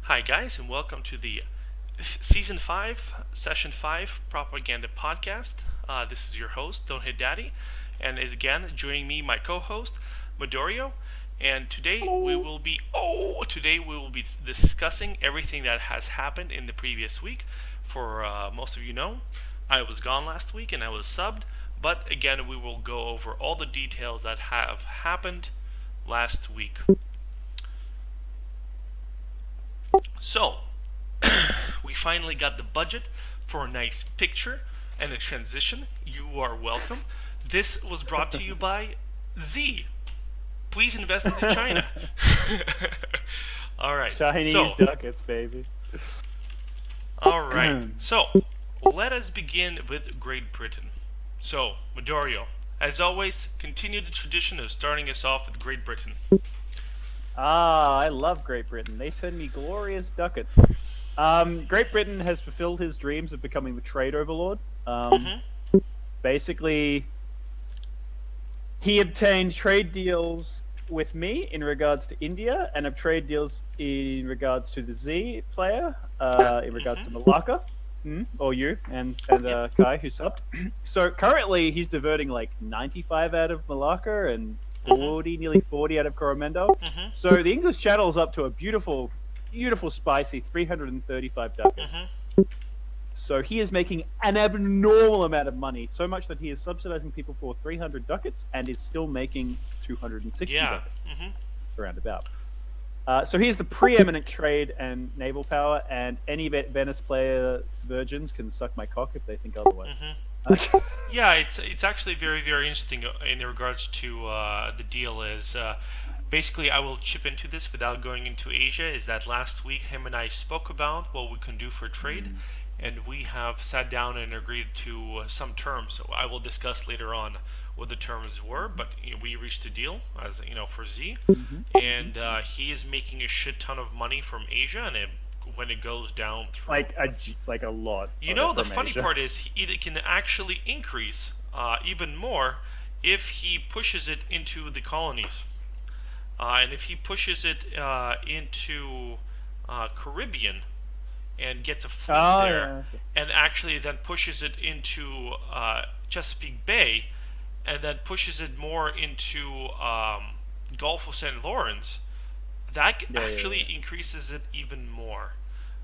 Hi, guys, and welcome to the Season 5, Session 5 Propaganda Podcast. This is your host, Don't Hit Daddy, and is again joining me, my co host, Midoriyo. And today we will be discussing everything that has happened in the previous week. For most of you know, I was gone last week and I was subbed, but again, we will go over all the details that have happened last week. So, we finally got the budget for a nice picture and a transition. You are welcome. This was brought to you by Z. Please invest into China. All right. Chinese ducats, baby. All right. So, let us begin with Great Britain. So, Midoriyo, as always, continue the tradition of starting us off with Great Britain. I love Great Britain. They send me glorious ducats. Great Britain has fulfilled his dreams of becoming the trade overlord. Basically, he obtained trade deals with me in regards to India, and trade deals in regards to the Z player, in regards to Malacca, or you, and Kai, who subbed. So currently, he's diverting like 95 out of Malacca and 40, nearly 40 out of Coromandel. So the English Channel is up to a beautiful, spicy 335 ducats. So he is making an abnormal amount of money, so much that he is subsidizing people for 300 ducats and is still making 260 ducats, around about. So he is the preeminent trade and naval power, and any Venice player virgins can suck my cock if they think otherwise. Yeah, it's actually very, very interesting in regards to the deal is basically I will chip into this without going into Asia. Is that last week him and I spoke about what we can do for trade, and we have sat down and agreed to some terms. So I will discuss later on what the terms were, but we reached a deal as for Z, and he is making a shit ton of money from Asia, and when it goes down through like a lot. The funny part is it can actually increase even more if he pushes it into the colonies, and if he pushes it into Caribbean and gets a fleet there, and actually then pushes it into Chesapeake Bay, and then pushes it more into Gulf of St. Lawrence, that actually increases it even more.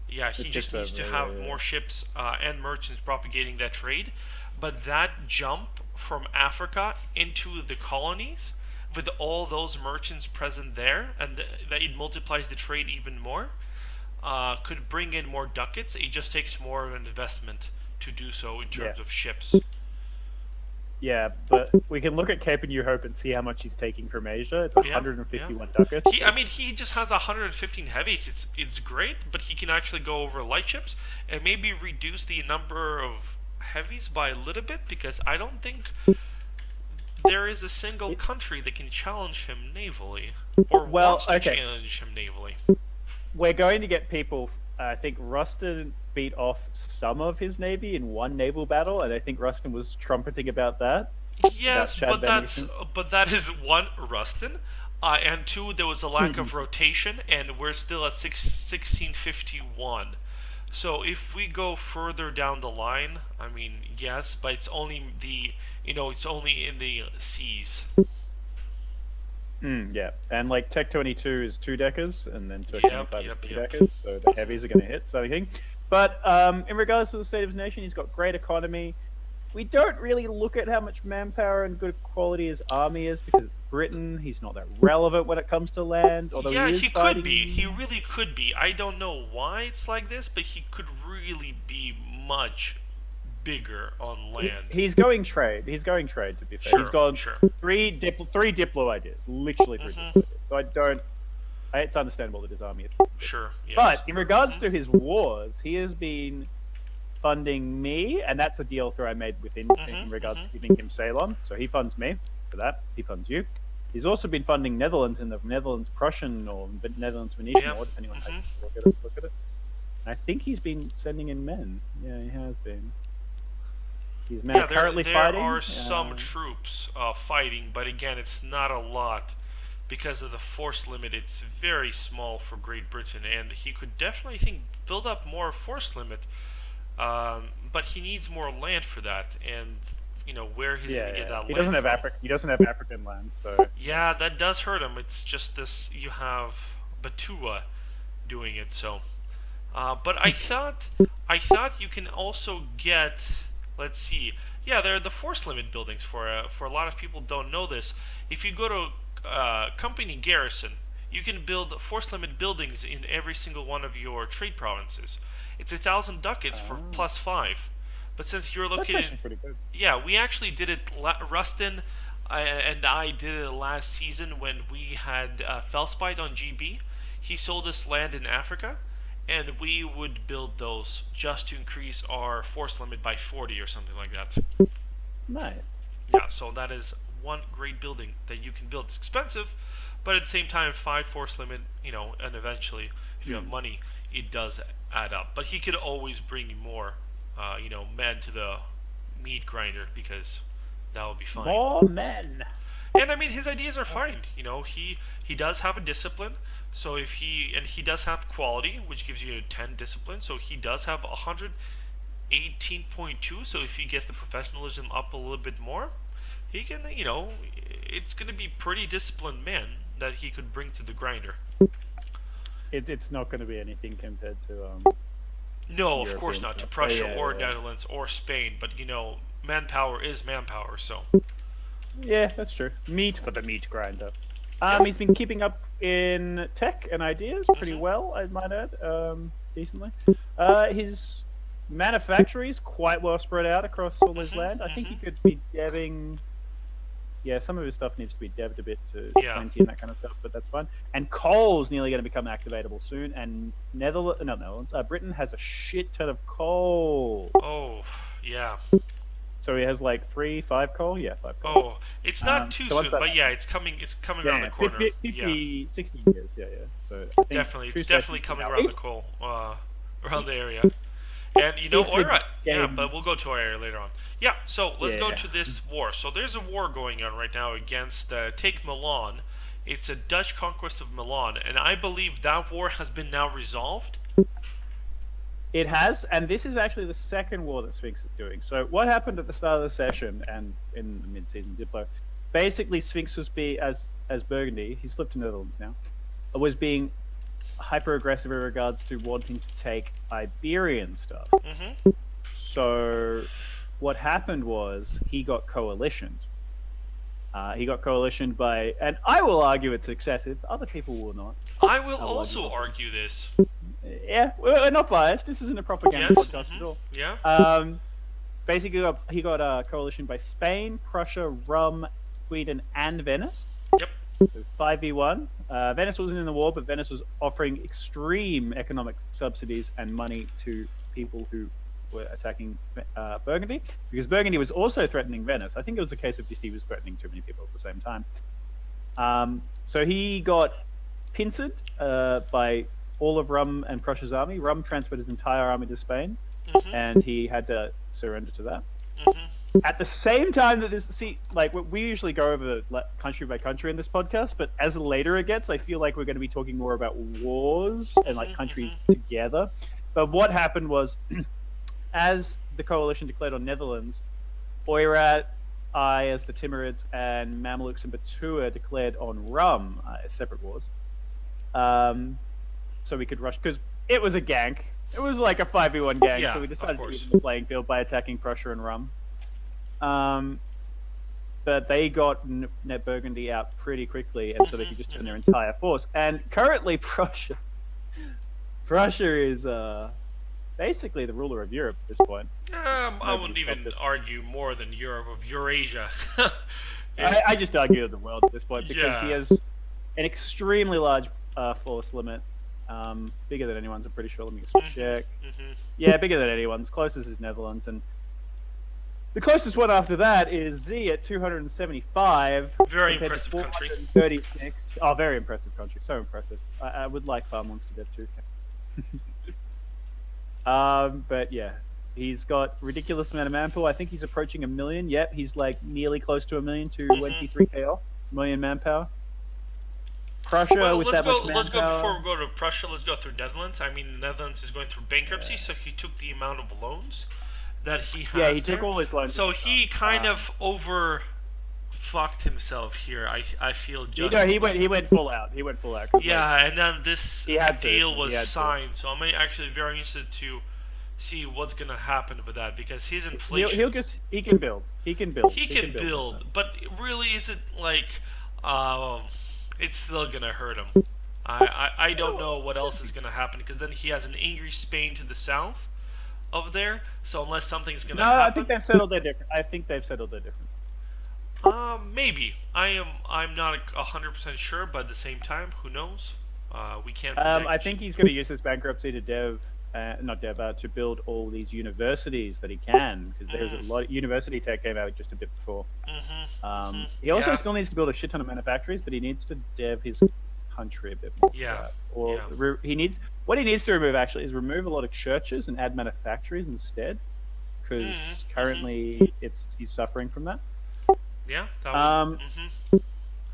Yeah, he just needs to have more ships and merchants propagating that trade. But that jump from Africa into the colonies, with all those merchants present there, and that it multiplies the trade even more, could bring in more ducats. It just takes more of an investment to do so in terms of ships. Yeah, but we can look at Cape of New Hope and see how much he's taking from Asia. It's 151 ducats. He just has 115 heavies. It's great, but he can actually go over light ships and maybe reduce the number of heavies by a little bit, because I don't think there is a single country that can challenge him navally, or wants to challenge him navally. We're going to get people. I think Rustin beat off some of his navy in one naval battle, and I think Rustin was trumpeting about that. Yes, but that is one, Rustin, and two, there was a lack of rotation, and we're still at 1651. So if we go further down the line, I mean, yes, but it's only it's only in the seas. Yeah, and like Tech 22 is 2 deckers, and then Tech 25 is 3 deckers, so the heavies are going to hit, sort of thing. But in regards to the state of his nation, he's got great economy. We don't really look at how much manpower and good quality his army is, because Britain, he's not that relevant when it comes to land. Although he could be. He really could be. I don't know why it's like this, but he could really be much bigger on land. He's going trade. He's going trade, to be fair. He's got three Diplo ideas. Literally 3 Diplo ideas. So it's understandable that his army is sure. Yes. But in regards to his wars, he has been funding me, and that's a deal through I made with him in regards to giving him Ceylon. So he funds me for that. He funds you. He's also been funding Netherlands in the Netherlands Prussian or Netherlands Venetian war, depending on how you look at it. And I think he's been sending in men. Yeah, he has been. These men are currently fighting. There are some troops fighting, but again, it's not a lot. because of the force limit. It's very small for Great Britain, and he could definitely, I think, build up more force limit. But he needs more land for that, and where he's Yeah, going to get yeah. that He land doesn't have from. Africa. He doesn't have African land, so yeah. Yeah, that does hurt him. It's just this. You have Batua doing it, so. But I thought you can also get. Let's see. Yeah, there are the force limit buildings for a lot of people don't know this. If you go to company garrison, you can build force limit buildings in every single one of your trade provinces. It's 1,000 ducats for Oh, +5. But since you're that's located, actually pretty good. yeah, we actually did it. Rustin and I did it last season when we had Felspite on GB. He sold us land in Africa, and we would build those just to increase our force limit by 40 or something like that. Nice. Yeah, so that is one great building that you can build. It's expensive, but at the same time, 5 force limit, and eventually, if you have Hmm. money, it does add up. But he could always bring more, men to the meat grinder because that would be fine. More men. And I mean, his ideas are fine. He does have a discipline. So if he does have quality, which gives you a 10 discipline. So he does have 118.2. So if he gets the professionalism up a little bit more, he can. It's gonna be pretty disciplined man that he could bring to the grinder. It's not going to be anything compared to No, of course European not to stuff. Oh Prussia yeah, or yeah, Netherlands or Spain, but manpower is manpower. So yeah. That's true. Meat for the meat grinder. yeah. He's been keeping up in tech and ideas pretty Mhm. well, I might add, decently. His manufactory is quite well spread out across all his Mhm. land. I think he Mhm. could be deving. Yeah, some of his stuff needs to be devved a bit to Yeah. 20 and that kind of stuff, but that's fine. And coal's nearly going to become activatable soon. And Netherlands, Britain has a shit ton of coal. Oh, yeah. So he has like 5 coal. Yeah, 5 coal. Oh, it's not too So once soon, that but yeah, happens, it's coming. It's coming around yeah, the corner. 50, Yeah, 50, 60 years. Yeah, yeah. So I think definitely, true it's definitely certainty coming now. around the around the area. And If all the right, yeah, game, but we'll go to our area later on. Yeah, so let's go yeah, to this war. So there's a war going on right now against take Milan. It's a Dutch conquest of Milan, and I believe that war has been now resolved. it has, and this is actually the second war that Sphinx is doing. So what happened at the start of the session and in the mid-season Diplo? Basically, Sphinx was as Burgundy. He's flipped to Netherlands now. Was being hyper aggressive in regards to wanting to take Iberian stuff. Mm-hmm. So what happened was he got coalitioned. He got coalitioned by, and I will argue it's excessive. Other people will not. I will I will argue also the opposite. argue this. Yeah, we're not biased. This isn't a propaganda Yes. podcast at all. Yeah. Basically, he got a coalition by Spain, Prussia, Rum, Sweden, and Venice. Yep. So 5v1. Venice wasn't in the war, but Venice was offering extreme economic subsidies and money to people who were attacking Burgundy, because Burgundy was also threatening Venice. I think it was a case of just he was threatening too many people at the same time. So he got pincered by all of Rum and Prussia's army. Rum transferred his entire army to Spain, Mm-hmm. and he had to surrender to that. Mm-hmm. At the same time that we usually go over country by country in this podcast, but as later it gets, I feel like we're going to be talking more about wars and like countries together. But what happened was, as the coalition declared on Netherlands, Oirat, as the Timurids, and Mamluks and Batua declared on Rum, separate wars. So we could rush, because it was a gank. It was like a 5v1 gank, Yeah, so we of decided to course. even the playing field by attacking Prussia and Rum. But they got Net Burgundy out pretty quickly, and so they could just turn their entire force. And currently, Prussia is basically the ruler of Europe at this point. I wouldn't Nobody even stopped it. argue more than Europe of Eurasia. I just argue the world at this point because he Yeah. has an extremely large force limit, bigger than anyone's. I'm pretty sure. Let me just check. Mm-hmm. Yeah, bigger than anyone's. Closest is Netherlands, and the closest one after that is Z at 275. Very compared impressive to country. 436. Oh, very impressive country. So impressive. I would like farmlands to death too. But yeah, he's got ridiculous amount of manpower. I think he's approaching 1 million. Yep, he's like nearly close to 1 million, 23 KL, million manpower. Prussia Well, with that much let's go before manpower. we go to Prussia. Let's go through Netherlands. I mean, the Netherlands is going through bankruptcy, Yeah. so he took the amount of loans that he Yeah, he has took there. all his loans at So the start. he kind of over fucked himself here. I feel You know, justly. he went full out. He went full out because like Yeah, and then this he had to. deal He was had to. signed, so I'm actually very interested to see what's gonna happen with that because his He'll inflation, just he can build. He can build. he He can can build with that. build, but really, is it like, um, it's still gonna hurt him. I don't know what else is gonna happen because then he has an angry Spain to the south of there. So unless something's gonna No, I think happen, they've settled their different. I think they've settled their difference. maybe I'm not 100% sure, but at the same time, who knows? We can't I predict. think he's going to use this bankruptcy to not dev, to build all these universities that he can, because there's a Mm, lot. University tech came out just a bit before. He also yeah, still needs to build a shit ton of manufactories, but he needs to dev his country a bit more for yeah, that. Or yeah. he needs what he needs to remove actually is remove a lot of churches and add manufactories instead, because currently he's suffering from that. Yeah, that would. Um,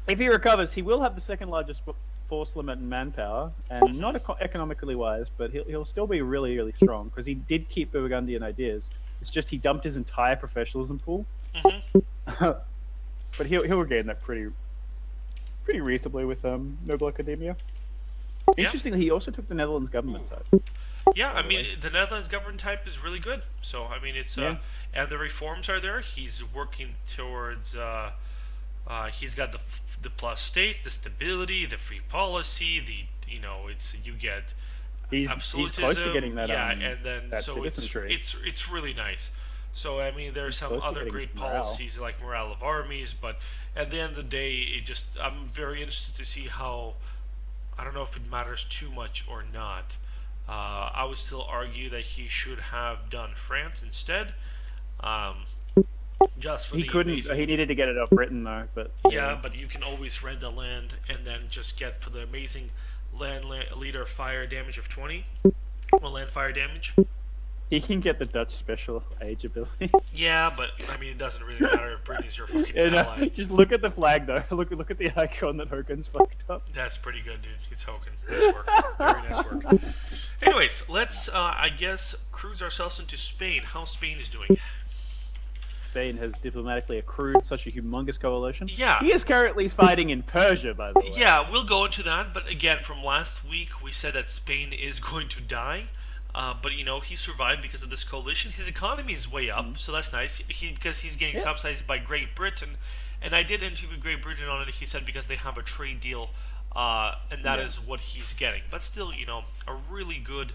if he recovers, he will have the second largest force limit and manpower, and not economically wise, but he'll still be really, really strong because he did keep Burgundian ideas. It's just he dumped his entire professionalism pool, but he'll regain that pretty reasonably with Noble Academia. Yeah, Interestingly, he also took the Netherlands government side. yeah. By I the mean, way. the Netherlands government type is really good. So I mean, it's Yeah. and the reforms are there. He's working towards. He's got the plus state, the stability, the free policy. It's you get He's close to absolutism. getting that Yeah, and then that so citizenry. it's really nice. So I mean, there's He's some close to other getting great morale. policies like morale of armies, but at the end of the day, I'm very interested to see how. I don't know if it matters too much or not. I would still argue that he should have done France instead, um, just for He the couldn't. amazing. He needed to get it off Britain though, but Yeah, but you can always rent the land and then just get for the amazing leader fire damage of 20, or land fire damage. he can get the Dutch special age ability. Yeah, but I mean, it doesn't really matter if Britain is your fucking ally. Just look at the flag though. Look at the icon that Hogan's fucked up. That's pretty good, dude. It's Hogan. Nice work. Very nice work. Anyways, let's, I guess, cruise ourselves into Spain. How Spain is doing. Spain has diplomatically accrued such a humongous coalition. Yeah. He is currently fighting in Persia, by the way. Yeah, we'll go into that, but again, from last week, we said that Spain is going to die. But he survived because of this coalition. His economy is way up, so that's nice. Because he's getting subsidized by Great Britain, and I did interview Great Britain on it. He said because they have a trade deal, and that is what he's getting. But still, a really good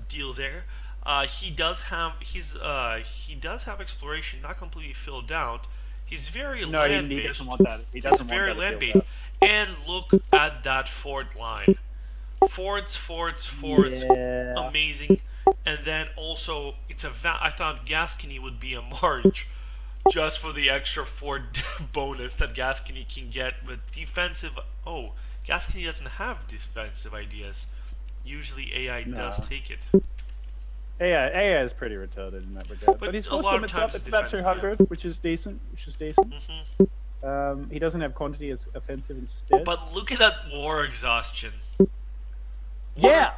deal there. He does have exploration, not completely filled out. He's very No, land he based. doesn't want that. He doesn't want Very that land appeal, based. And look at that fort line. Forts, Yeah. amazing. And then also, I thought Gascony would be a march just for the extra fort bonus that Gascony can get with defensive. Oh, Gascony doesn't have defensive ideas. Usually AI does take it. AI is pretty retarded in that regard. But his a force lot of limit's times up. It's about defensive, 200, which is decent. He doesn't have quantity as offensive instead. But look at that war exhaustion. Yeah,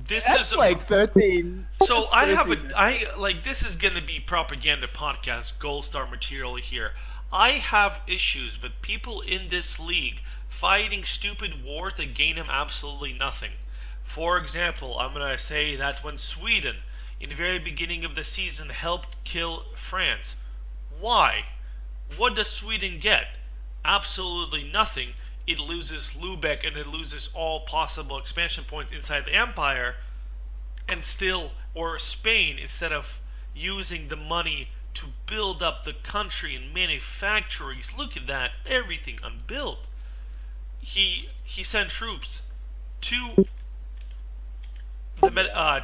This that's is like 13. So That's I have 13. this is gonna be propaganda podcast gold star material here. I have issues with people in this league fighting stupid wars that gain them absolutely nothing. For example, I'm gonna say that when Sweden, in the very beginning of the season, helped kill France, why? What does Sweden get? Absolutely nothing. It loses Lubeck and it loses all possible expansion points inside the empire, and still, or Spain, instead of using the money to build up the country and manufactories, look at that, everything unbuilt. He sent troops to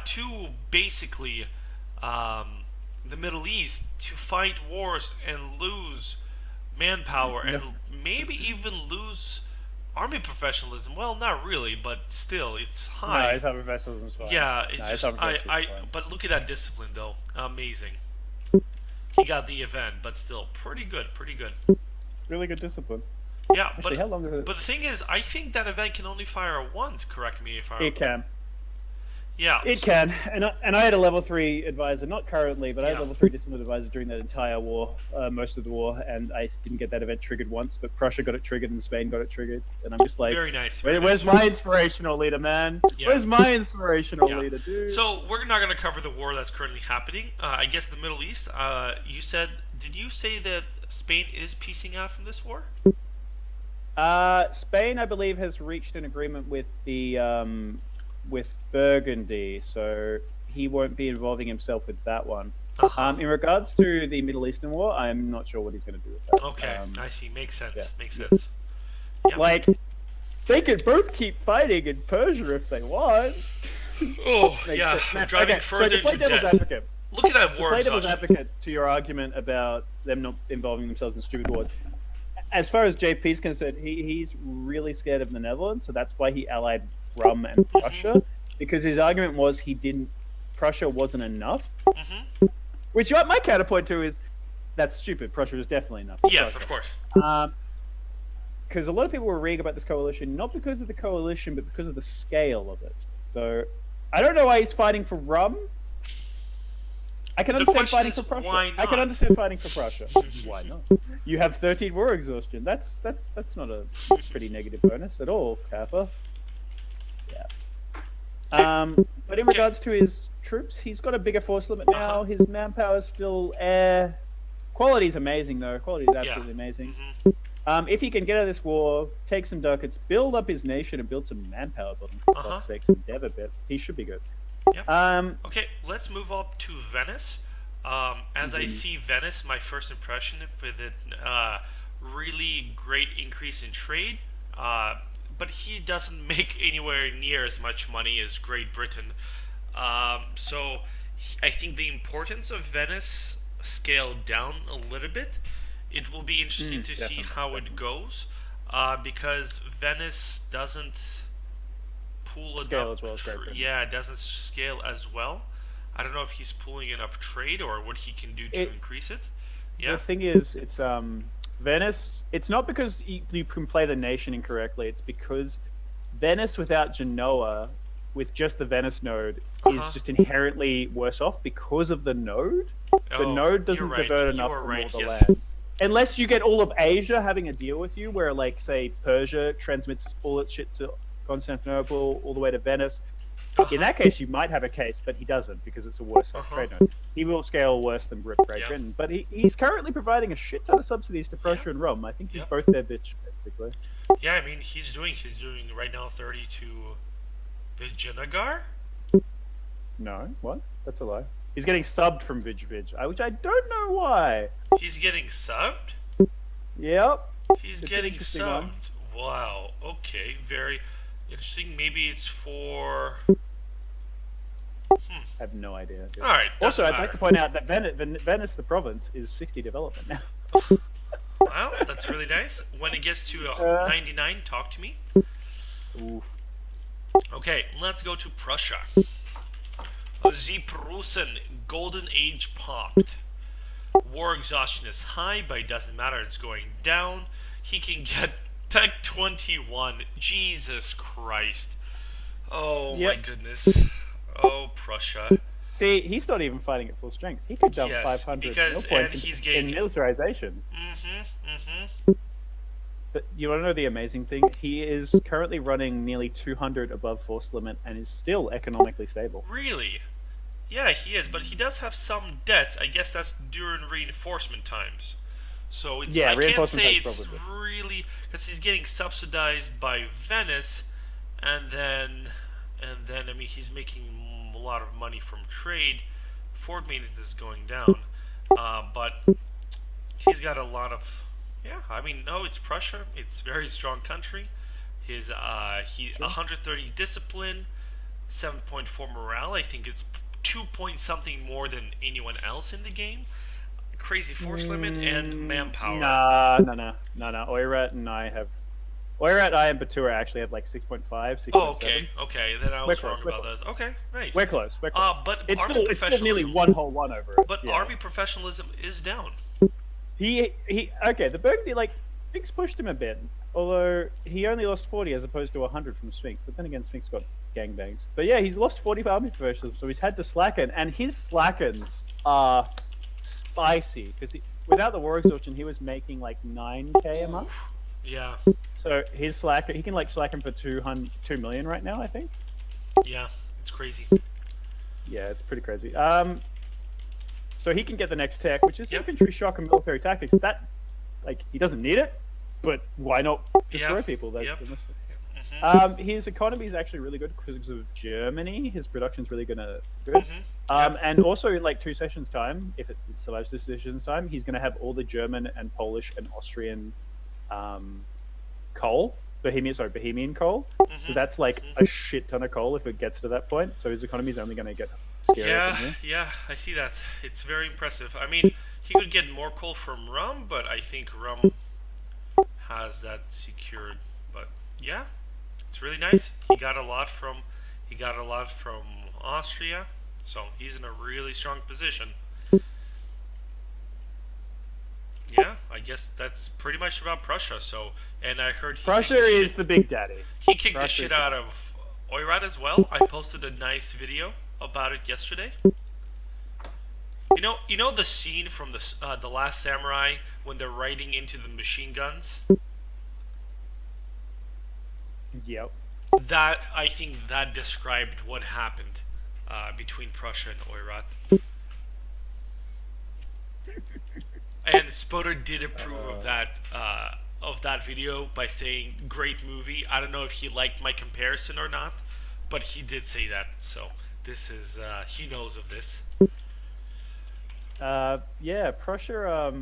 to basically the Middle East to fight wars and lose manpower and maybe even lose army professionalism. Well, not really, but still, it's high. No, his other professionalism's fine. Yeah, it's No, just his other professionalism's fine. But look at that discipline though, amazing. He got the event, but still, pretty good, pretty good. Really good discipline. Yeah, Actually, how long is it? but the thing is, I think that event can only fire once. Correct me if I'm. It can. Yeah. It can, and I had a level 3 advisor, not currently, but I had Yeah. level 3 discipline advisor during that entire war, most of the war, and I didn't get that event triggered once, but Prussia got it triggered and Spain got it triggered, and I'm just like, Very nice. Very where's nice. my inspirational leader, man? Yeah. Where's my inspirational Yeah. leader, dude? So we're not going to cover the war that's currently happening. I guess the Middle East. You said, did you say that Spain is piecing out from this war? Spain, I believe, has reached an agreement with the with Burgundy, so he won't be involving himself with that one. Uh-huh. In regards to the Middle Eastern war, I'm not sure what he's going to do with that. Okay, I see. Makes sense. Yeah. Makes sense. Yeah. Like, they could both keep fighting in Persia if they want. Oh, Makes yeah. sense. Driving Okay, further so to play into devil's debt. advocate, Look at that to war play devil's exhaustion. advocate to your argument about them not involving themselves in stupid wars, as far as JP's concerned, he's really scared of the Netherlands, so that's why he allied Rum and Prussia, because his argument was Prussia wasn't enough. Mm-hmm. Which my counterpoint to is, that's stupid. Prussia is definitely enough. Yes, Prussia. of course. Because a lot of people were reading about this coalition, not because of the coalition, but because of the scale of it. So, I don't know why he's fighting for Rum. I can understand fighting for Prussia. Why not? I can understand fighting for Prussia. Why not? You have 13 war exhaustion. That's not a pretty negative bonus at all, Kappa. Yeah. But in regards to his troops, he's got a bigger force limit now. His manpower is still air. Quality is amazing though. Quality is absolutely amazing. Mm-hmm. If he can get out of this war, take some ducats, build up his nation, and build some manpower building for fuck's sake, some dev a bit, he should be good. Yep. Okay, let's move up to Venice. As I see Venice, my first impression with it, really great increase in trade, but he doesn't make anywhere near as much money as Great Britain. So I think the importance of Venice scaled down a little bit. It will be interesting to see how it goes, because Venice doesn't pool scale enough. As well as Great Britain. Yeah, it doesn't scale as well. I don't know if he's pulling enough trade or what he can do to increase it. Yeah. The thing is, it's Venice. It's not because you can play the nation incorrectly. It's because Venice without Genoa, with just the Venice node, is just inherently worse off because of the node. The node doesn't divert enough from all the land. Unless you get all of Asia having a deal with you, where like say Persia transmits all its shit to Constantinople all the way to Venice. In that case, you might have a case, but he doesn't because it's a worse off trade node. He will scale worse than Great Britain, but he's currently providing a shit ton of subsidies to Prussia and Rome. I think he's both their bitch, basically. Yeah, I mean he's doing right now 30 to Vijayanagar. No, what? That's a lie. He's getting subbed from Vij, which I don't know why. He's getting subbed? Yep. He's getting subbed. Wow. Okay. Very interesting. Maybe it's for. I have no idea. Dude. All right. Also, I'd like to point out that Venice, the province, is 60 development now. Wow, that's really nice. When it gets to 99, talk to me. Oof. Okay, let's go to Prussia. The Prussian Golden Age popped. War exhaustion is high, but it doesn't matter, it's going down. He can get Tech 21. Jesus Christ. Oh my goodness. Oh, Prussia. See, he's not even fighting at full strength. He could dump 500 mil points in militarization. But you want to know the amazing thing? He is currently running nearly 200 above force limit and is still economically stable. Really? Yeah, he is, but he does have some debts. I guess that's during reinforcement times. So it's, I can't say it's really because he's getting subsidized by Venice, and then I mean he's making a lot of money from trade. Fort maintenance is going down, but he's got a lot of. Yeah, I mean, no, it's Prussia. It's a very strong country. His 130 discipline, 7.4 morale. I think it's 2 point something more than anyone else in the game. Crazy force limit and manpower. No. Oirat and I and Batura actually have like 6.5, 6.7. Oh, okay. Then I was wrong about that. Okay, nice. We're close. But it's still nearly 1 whole 1 over it. But army professionalism is down. Okay, the Burgundy, Biggs pushed him a bit. Although he only lost 40 as opposed to 100 from Sphinx. But then again, Sphinx got gangbangs. But yeah, he's lost 40 army professionals, so he's had to slacken. And his slackens are spicy because without the war exhaustion, he was making like 9k a Ooh, month. yeah, So his slack, he can like slacken for 2 million right now, I think. yeah, it's crazy. Yeah, it's pretty crazy. So he can get the next tech, which is Yep. infantry shock and military tactics. That, like, he doesn't need it, but why not destroy Yeah. people? That's Yep. the most. Mhm. His economy is actually really good because of Germany. His production's really gonna good. Mhm. Yep. And also in like 2 sessions time, if it survives 2 sessions time, he's gonna have all the German and Polish and Austrian coal. Bohemian coal. So Mhm. that's like Mhm. a shit ton of coal if it gets to that point. So his economy is only gonna get scarier from Yeah, here. yeah, I see that. It's very impressive. I mean, he could get more coal from Rum, but I think Rum has that secured. But yeah, it's really nice. He got a lot from Austria, so he's in a really strong position. Yeah, I guess that's pretty much about Prussia. So, and I heard Prussia is the big daddy. he kicked the Prussia shit is the out of Oirat as well. I posted a nice video about it yesterday. You know the scene from the Last Samurai when they're riding into the machine guns. Yep. That I think that described what happened between Prussia and Oirat. And Spoder did approve of that video by saying great movie. I don't know if he liked my comparison or not, but he did say that. So this is he knows of this. Yeah, Prussia.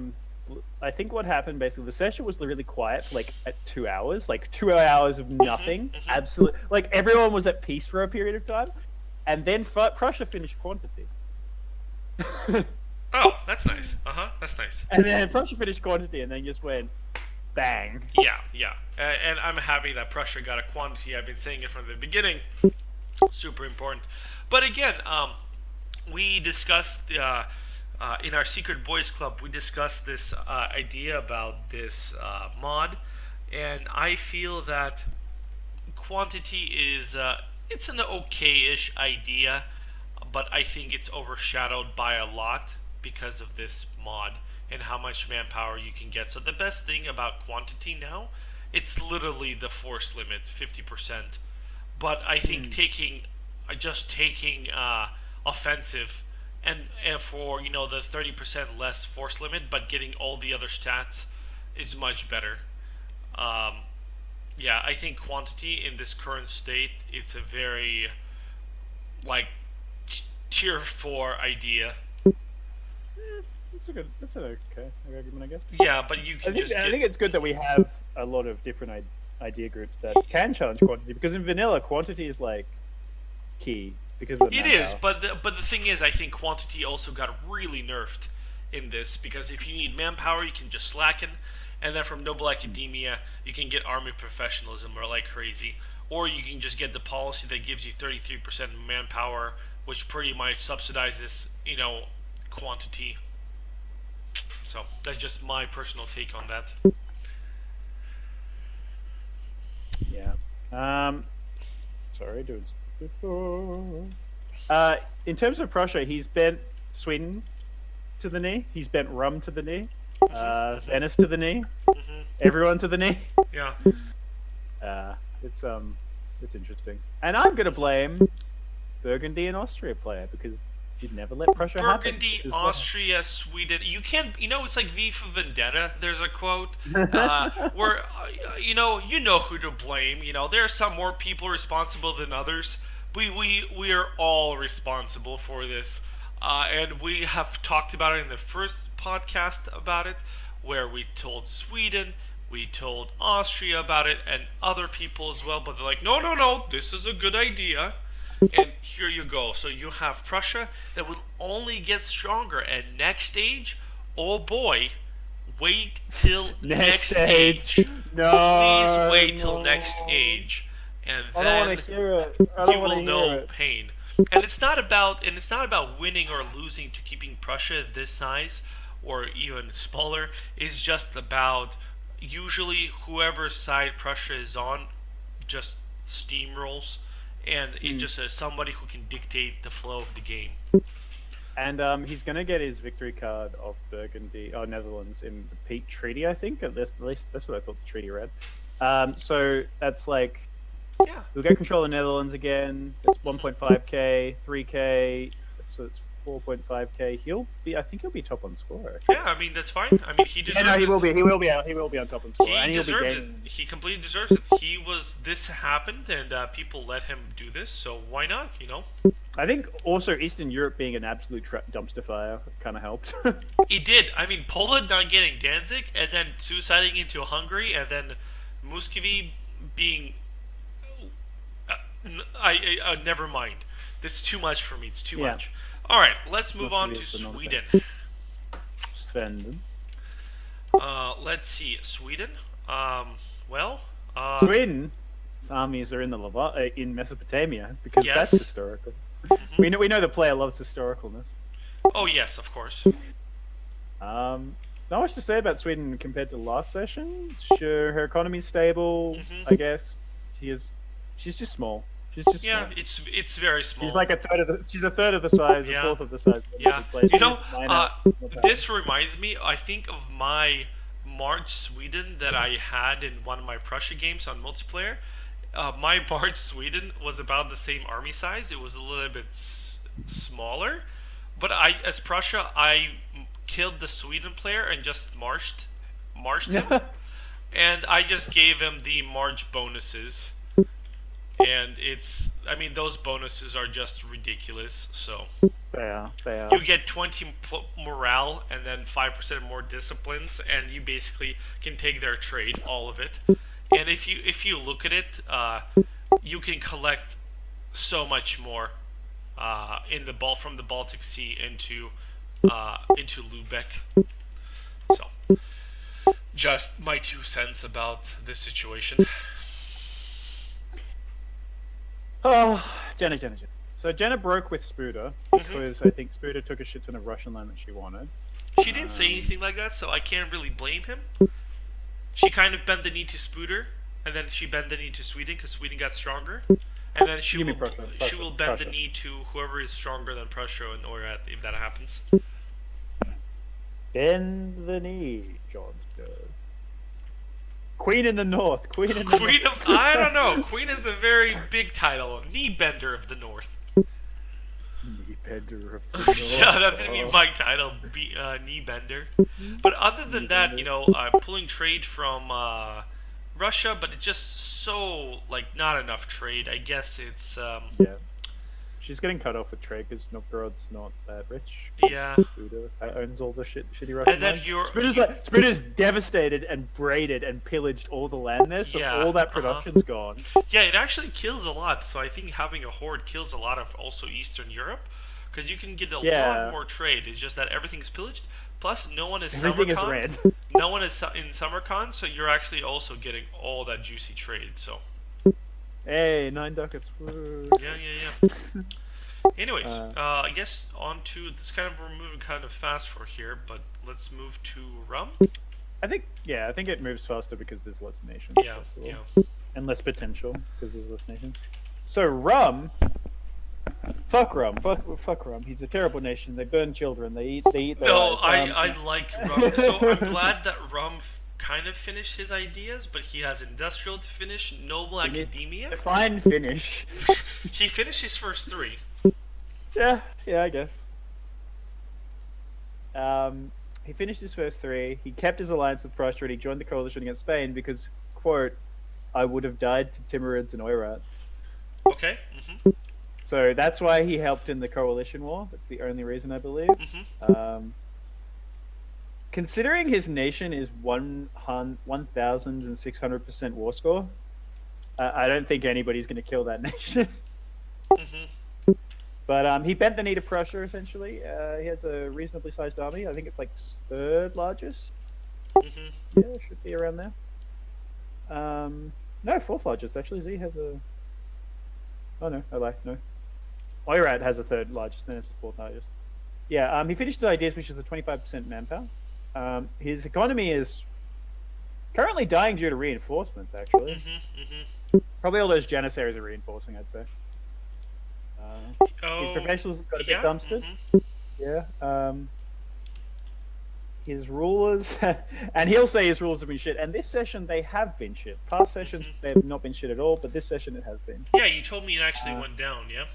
I think what happened basically, the session was really quiet for like at 2 hours, like 2 hours of nothing. Mhm. Absolutely, like everyone was at peace for a period of time, and then Prussia finished quantity. Oh, that's nice. That's nice. And then Prussia finished quantity, and then just went bang. Yeah, yeah. And I'm happy that Prussia got a quantity. I've been saying it from the beginning. Super important. But again, we discussed in our Secret Boys Club, we discussed this idea about this mod, and I feel that quantity is it's an okay-ish idea, but I think it's overshadowed by a lot because of this mod and how much manpower you can get. So the best thing about quantity now, it's literally the force limit, 50%. But I think just taking offensive and for the 30% less force limit, but getting all the other stats is much better. Um, yeah, I think quantity in this current state, it's a very like tier 4 idea. That's an okay argument, I guess. Yeah, but you can just I get think it's good that we have a lot of different idea groups that can challenge quantity, because in vanilla, quantity is like key because of the it is, manpower. but the thing is, I think quantity also got really nerfed in this because if you need manpower, you can just slacken, and then from Noble Academia, you can get army professionalism or like crazy, or you can just get the policy that gives you 33% manpower, which pretty much subsidizes quantity. So that's just my personal take on that. Yeah. Sorry, dudes. In terms of Prussia, he's bent Sweden to the knee. He's bent Rum to the knee. Venice to the knee. Hmm. Everyone to the knee. Yeah. It's interesting. And I'm gonna blame Burgundy and Austria player because you'd never let Prussia happen. Burgundy, This is Austria, Sweden. You can't. It's like V for Vendetta. There's a quote where you know who to blame. There are some more people responsible than others. We are all responsible for this, and we have talked about it in the first podcast about it, where we told Sweden. We told Austria about it and other people as well, but they're like, no, no, no, this is a good idea. And here you go. So you have Prussia that will only get stronger. And next stage, oh boy, wait till next age. No. Please wait till no. next age, and I don't then want to hear it. I you don't want will to know hear it. pain. And it's not about winning or losing to keeping Prussia this size or even smaller. It's just about usually whoever side Prussia is on just steamrolls, and it Mm. just is somebody who can dictate the flow of the game. And he's going to get his victory card of Burgundy, or Netherlands, in the Peak Treaty, I think. At least that's what I thought the treaty read. So that's like Yeah. he'll get control of the Netherlands again. That's 1.5k, 3k. So it's 4.5k. I think he'll be top on score. Actually. Yeah, I mean that's fine. I mean he Yeah, no, deserves he will it. be. He will be. He will be on top on score, He and he'll be deserves it. gaining. He completely deserves it. He was. This happened, and people let him do this. So why not? You know. I think also Eastern Europe being an absolute dumpster fire kind of helped. It did. I mean, Poland not getting Danzig, and then suiciding into Hungary, and then Muscovy being. Never mind. This is too much for me. It's too Yeah. much. All right, let's move on Muscovy to is the non-thing. Sweden. Sven. Let's see, Sweden. Well, Sweden's armies are in the in Mesopotamia because Yes. that's historical. mhm. We know the player loves historicalness. Oh yes, of course. Not much to say about Sweden compared to last session. Sure, her economy's stable, Mhm. I guess. She's just small. She's just Yeah, small. it's very small. She's like a third of the. She's a third of the size, Yeah. a fourth of the size. Of Yeah, the place. you know, Minor- this reminds me. I think of my March Sweden that I had in one of my Prussia games on multiplayer. My March Sweden was about the same army size. It was a little bit smaller, but as Prussia, I killed the Sweden player and just marched him, and I just gave him the March bonuses. And I mean, those bonuses are just ridiculous. So They are. They are. you get 20 morale and then 5% more disciplines, and you basically can take their trade, all of it. And if you look at it, you can collect so much more from the Baltic Sea into Lubeck. So just my 2 cents about this situation. Oh, Jenna. So Jenna broke with Spuda because I think Spuda took a shit ton of Russian land that she wanted. She didn't say anything like that, so I can't really blame him. She kind of bent the knee to Spooder, and then she bent the knee to Sweden because Sweden got stronger, and then she You will mean Prussia, she will bend the Prussia. knee to whoever is stronger than Prussia and Oirat if that happens. Bend the knee, John. Queen in the North. Queen in the Queen North. of I don't know. Queen is a very big title. Knee bender of the North. Knee bender of the North. Yeah, that's gonna be my title, knee bender. But other than Knee that, bender. you know, pulling trade from Russia, but it's just so like not enough trade. I guess it's Yeah. She's getting cut off with trade because Novgorod's not that rich. Yeah. Spuda owns all the shitty Russian And then land. you're- Spuda's devastated and braided and pillaged all the land there, so Yeah, all that production's gone. yeah, it actually kills a lot. So I think having a horde kills a lot of also Eastern Europe because you can get a Yeah. lot more trade. It's just that everything's pillaged. Plus, no one is Everything is Samarkand. red. No one is in Samarkand, so you're actually also getting all that juicy trade. So Hey, 9 ducats. Woo. yeah. Anyways, Uh, I guess on to this we're moving kind of fast for here, but let's move to rum. I think it moves faster because there's less nations. Yeah, first of all. yeah. And less potential because there's less nations. So rum, fuck rum. He's a terrible nation. They burn children. They eat their No, eyes. I like rum. So I'm glad that rum kind of finished his ideas, but he has industrial to finish, noble academia. Define finish. He finished his first 3. Yeah, I guess. He finished his first 3. He kept his alliance with Prussia and he joined the coalition against Spain because, quote, I would have died to Timurids and Oirat. Okay. So that's why he helped in the coalition war. That's the only reason, I believe. Considering his nation is 1,600% war score, I don't think anybody's going to kill that nation. But he bent the knee to Prussia, essentially. He has a reasonably sized army. I think it's like 3rd largest. Yeah, it should be around there. No, 4th largest, actually. Z has a... Oh, no, I lie. No. Oirat has a 3rd largest, then it's the 4th largest. Yeah, he finished his ideas, which is the 25% manpower. His economy is Currently dying due to reinforcements, actually. Probably all those Janissaries are reinforcing, I'd say. His Oh, professionals got a bit yeah. dumpstered. Yeah. His rulers, and he'll say his rulers have been shit. And this session, they have been shit. Past sessions, they have not been shit at all, but this session, it has been. Yeah, you told me it actually Uh, went down. Yeah.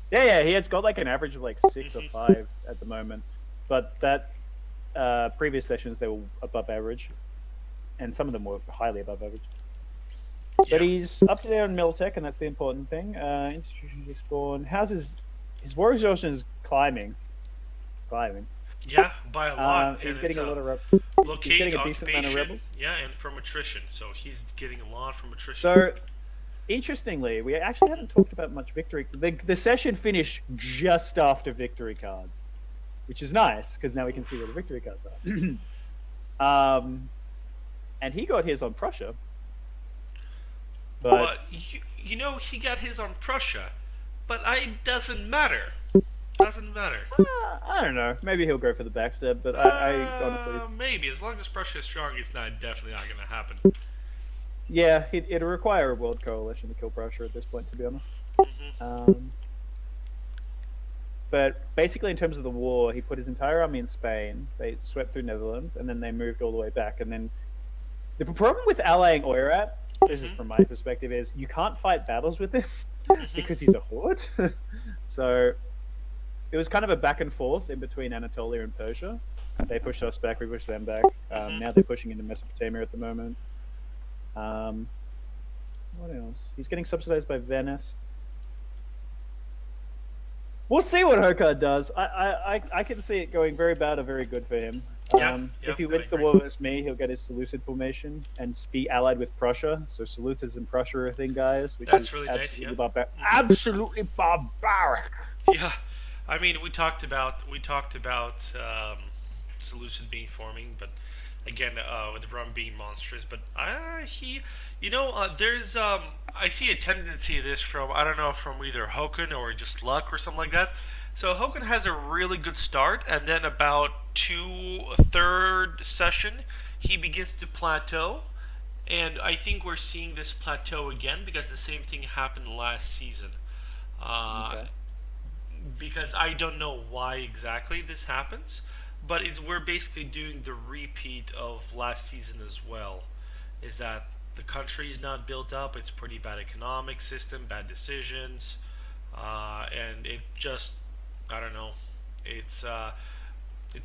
yeah, he has got like an average of like 6 or 5 at the moment. But that previous sessions, they were above average. And some of them were highly above average. But he's up to date on Miltech, and that's the important thing. Institutions respawn. How's his war exhaustion is climbing. It's climbing. Yeah, by a lot. He's And getting it's a lot of he's locate, getting a decent amount of occupation, rebels. yeah, and from attrition. So he's getting a lot from attrition. So interestingly, we actually haven't talked about much victory. The session finished just after victory cards, which is nice because now we can see where the victory cards are. And he got his on Prussia. But you know, he got his on Prussia, but it doesn't matter. Doesn't matter. I don't know. Maybe he'll go for the backstab, but I honestly maybe as long as Prussia is strong, it's definitely not going to happen. Yeah, it'll require a world coalition to kill Prussia at this point, to be honest. But basically, in terms of the war, he put his entire army in Spain. They swept through Netherlands, and then they moved all the way back. And then the problem with allying Oirat, this is from my perspective, is you can't fight battles with him because he's a horde. So it was kind of a back and forth in between Anatolia and Persia. They pushed us back, we pushed them back. Now they're pushing into Mesopotamia at the moment. What else? He's getting subsidized by Venice. We'll see what Hokard does. I can see it going very bad or very good for him. If he wins the war versus me, he'll get his Seleucid formation and be allied with Prussia. So Seleucids and Prussia are a thing, guys, which That's is really absolutely nice, yeah. Absolutely barbaric. Yeah, I mean, we talked about Seleucid being forming, but again, with Rum being monstrous. But there's I see a tendency of this from, I don't know, from either Hoken or just luck or something like that. So Hoken has a really good start, and then about third session, he begins to plateau. And I think we're seeing this plateau again because the same thing happened last season. Okay. Because I don't know why exactly this happens, but we're basically doing the repeat of last season as well. Is that the country is not built up? It's pretty bad economic system, bad decisions, and it just, I don't know. It's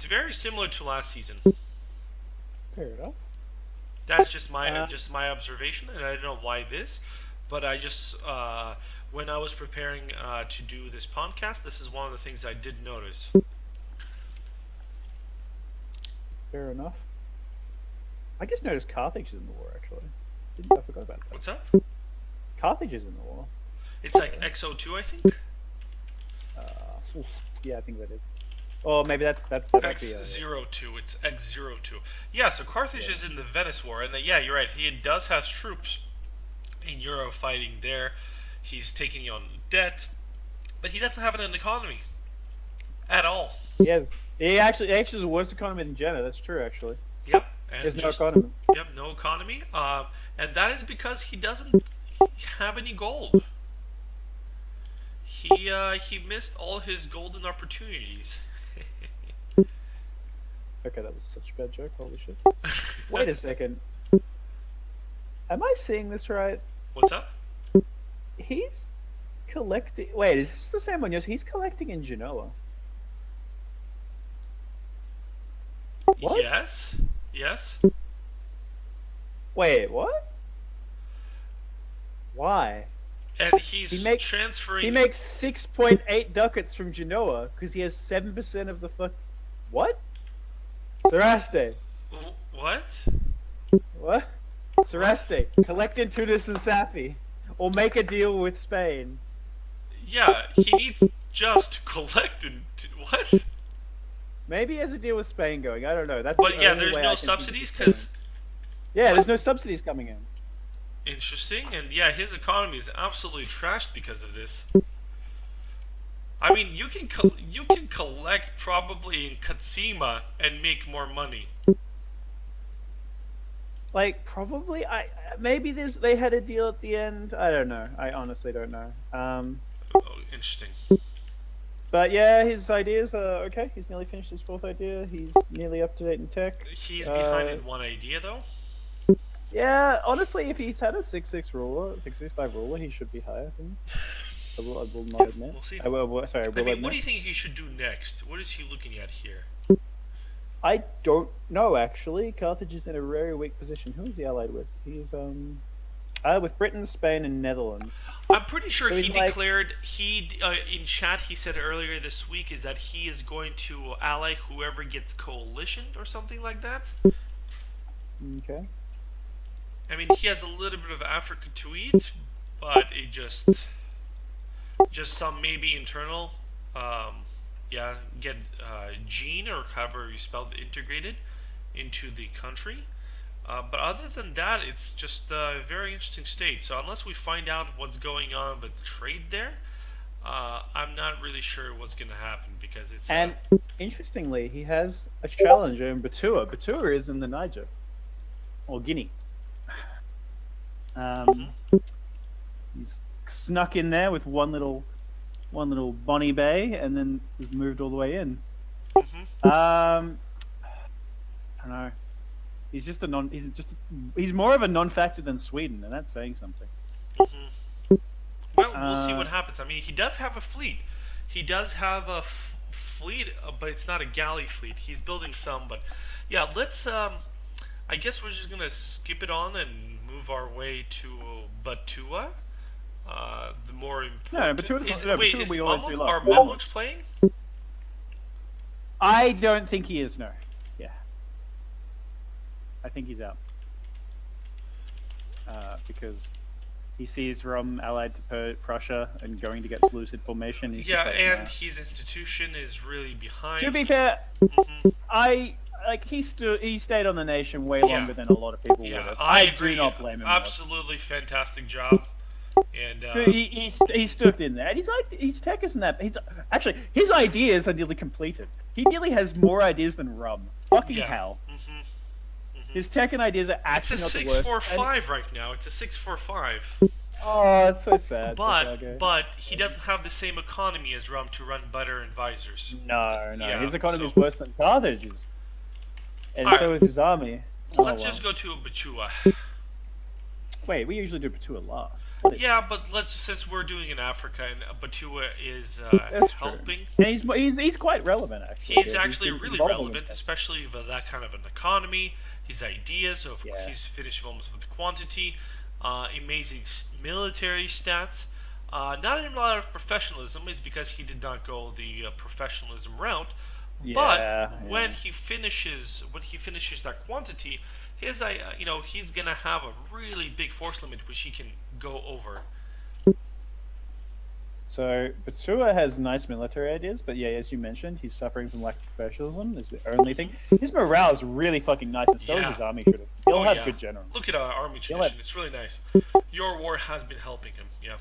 very similar to last season. Fair enough. That's just my observation, and I don't know why this, but I just when I was preparing to do this podcast, this is one of the things I did notice. Fair enough. I just noticed Carthage is in the war, actually. I forgot about that. What's up? Carthage is in the war. It's like XO2, I think. Yeah, I think that is. Oh, maybe that's X02. It's X02. Yeah, so Carthage is in the Venice War, and yeah, you're right. He does have troops in Europe fighting there. He's taking on debt, but he doesn't have an economy at all. Yes, he actually has a worse economy than Jenna. That's true, actually. Yep. And there's no economy. Yep, no economy. And that is because he doesn't have any gold. He missed all his golden opportunities. Okay, that was such a bad joke. Holy shit. Wait a second. Am I seeing this right? What's up? He's collecting. Wait, is this the same one? Yes, he's collecting in Genoa. What? Yes. Yes. Wait, what? Why? And he makes 6.8 ducats from Genoa because he has 7% of the fuck. What? Seraste. What? What? Seraste. Collect in Tunis and Safi, or make a deal with Spain. Yeah, he needs just to collect and what? Maybe he has a deal with Spain going. I don't know. That's but yeah, there's no subsidies because. Yeah, there's no subsidies coming in. Interesting, and yeah, his economy is absolutely trashed because of this. I mean, you can collect probably in Katsima and make more money. Like probably, I maybe they had a deal at the end. I don't know. I honestly don't know. Oh, interesting. But yeah, his ideas are okay. He's nearly finished his fourth idea. He's nearly up to date in tech. He's behind Uh, in one idea though. yeah, honestly, if he's had a 6-6 ruler, 6-6-5 ruler, he should be higher than this. I will not Yeah, admit. we'll see. Sorry, I I will mean, what do admit. you think he should do next? What is he looking at here? I don't know actually. Carthage is in a very weak position. Who is he allied with? He's with Britain, Spain, and Netherlands. I'm pretty sure So he he's like, declared in chat. He said earlier this week is that he is going to ally whoever gets coalitioned or something like that. okay. I mean, he has a little bit of Africa to eat, but it just some maybe internal, yeah, get gene or however you spell it integrated into the country. But other than that, it's just a very interesting state. So unless we find out what's going on with trade there, I'm not really sure what's going to happen because it's. And interestingly, he has a challenger in Batua. Batua is in the Niger or Guinea. Mhm. He's snuck in there with one little Bonnie Bay, and then he's moved all the way in. Mhm. I don't know. He's just a non. He's more of a non-factor than Sweden, and that's saying something. Mhm. Well, we'll see Uh, what happens. I mean, he does have a fleet. He does have a fleet, but it's not a galley fleet. He's building some, but yeah, let's. I guess we're just gonna skip it on and move our way to Batua. The more no, important Batua. is No, wait, Batua is we always do Mamluk are last. Mamluks playing? I don't think he is. No. Yeah, I think he's out. Because he sees Rom allied to Prussia and going to get Seleucid formation. He's Yeah, just like, and nah. his institution is really behind. To be fair, Mhm. I like he stayed on the nation way Yeah, longer than a lot of people would yeah, have. I I do agree. not blame him much. Absolutely fantastic job. And But he stuck in there, and his tech isn't that. He's actually his ideas are nearly completed. He nearly has more ideas than Rum. Fucking yeah. hell. Mhm. Mhm. His tech and ideas are It's a actually not the six worst. four And, five right now. It's a 645. oh, it's so sad, But Chicago. but he doesn't have the same economy as Rum to run butter and visors. No. Yeah. His economy So is worse than Carthage's, all and right, so is his army. Oh let's well. just go to Batua. Wait, we usually do Batua last. What is Yeah, but let's since we're doing in Africa and Batua is That's true. helping. And he's quite relevant actually. He's He's actually been really involved in relevant, it. especially with that kind of an economy. His ideas of Yeah. he's finished almost with quantity, amazing military stats. Not in a lot of professionalism is because he did not go the professionalism route. But Yeah. when he finishes that quantity, he's gonna have a really big force limit which he can go over. So Batua has nice military ideas, but yeah, as you mentioned, he's suffering from lack of professionalism. Is the only thing. His morale is really fucking nice, and so is Yeah. his army should have. He'll Oh have yeah. good generals. Look at our army He'll have, tradition. It's really nice. Your war has been helping him. Yeah.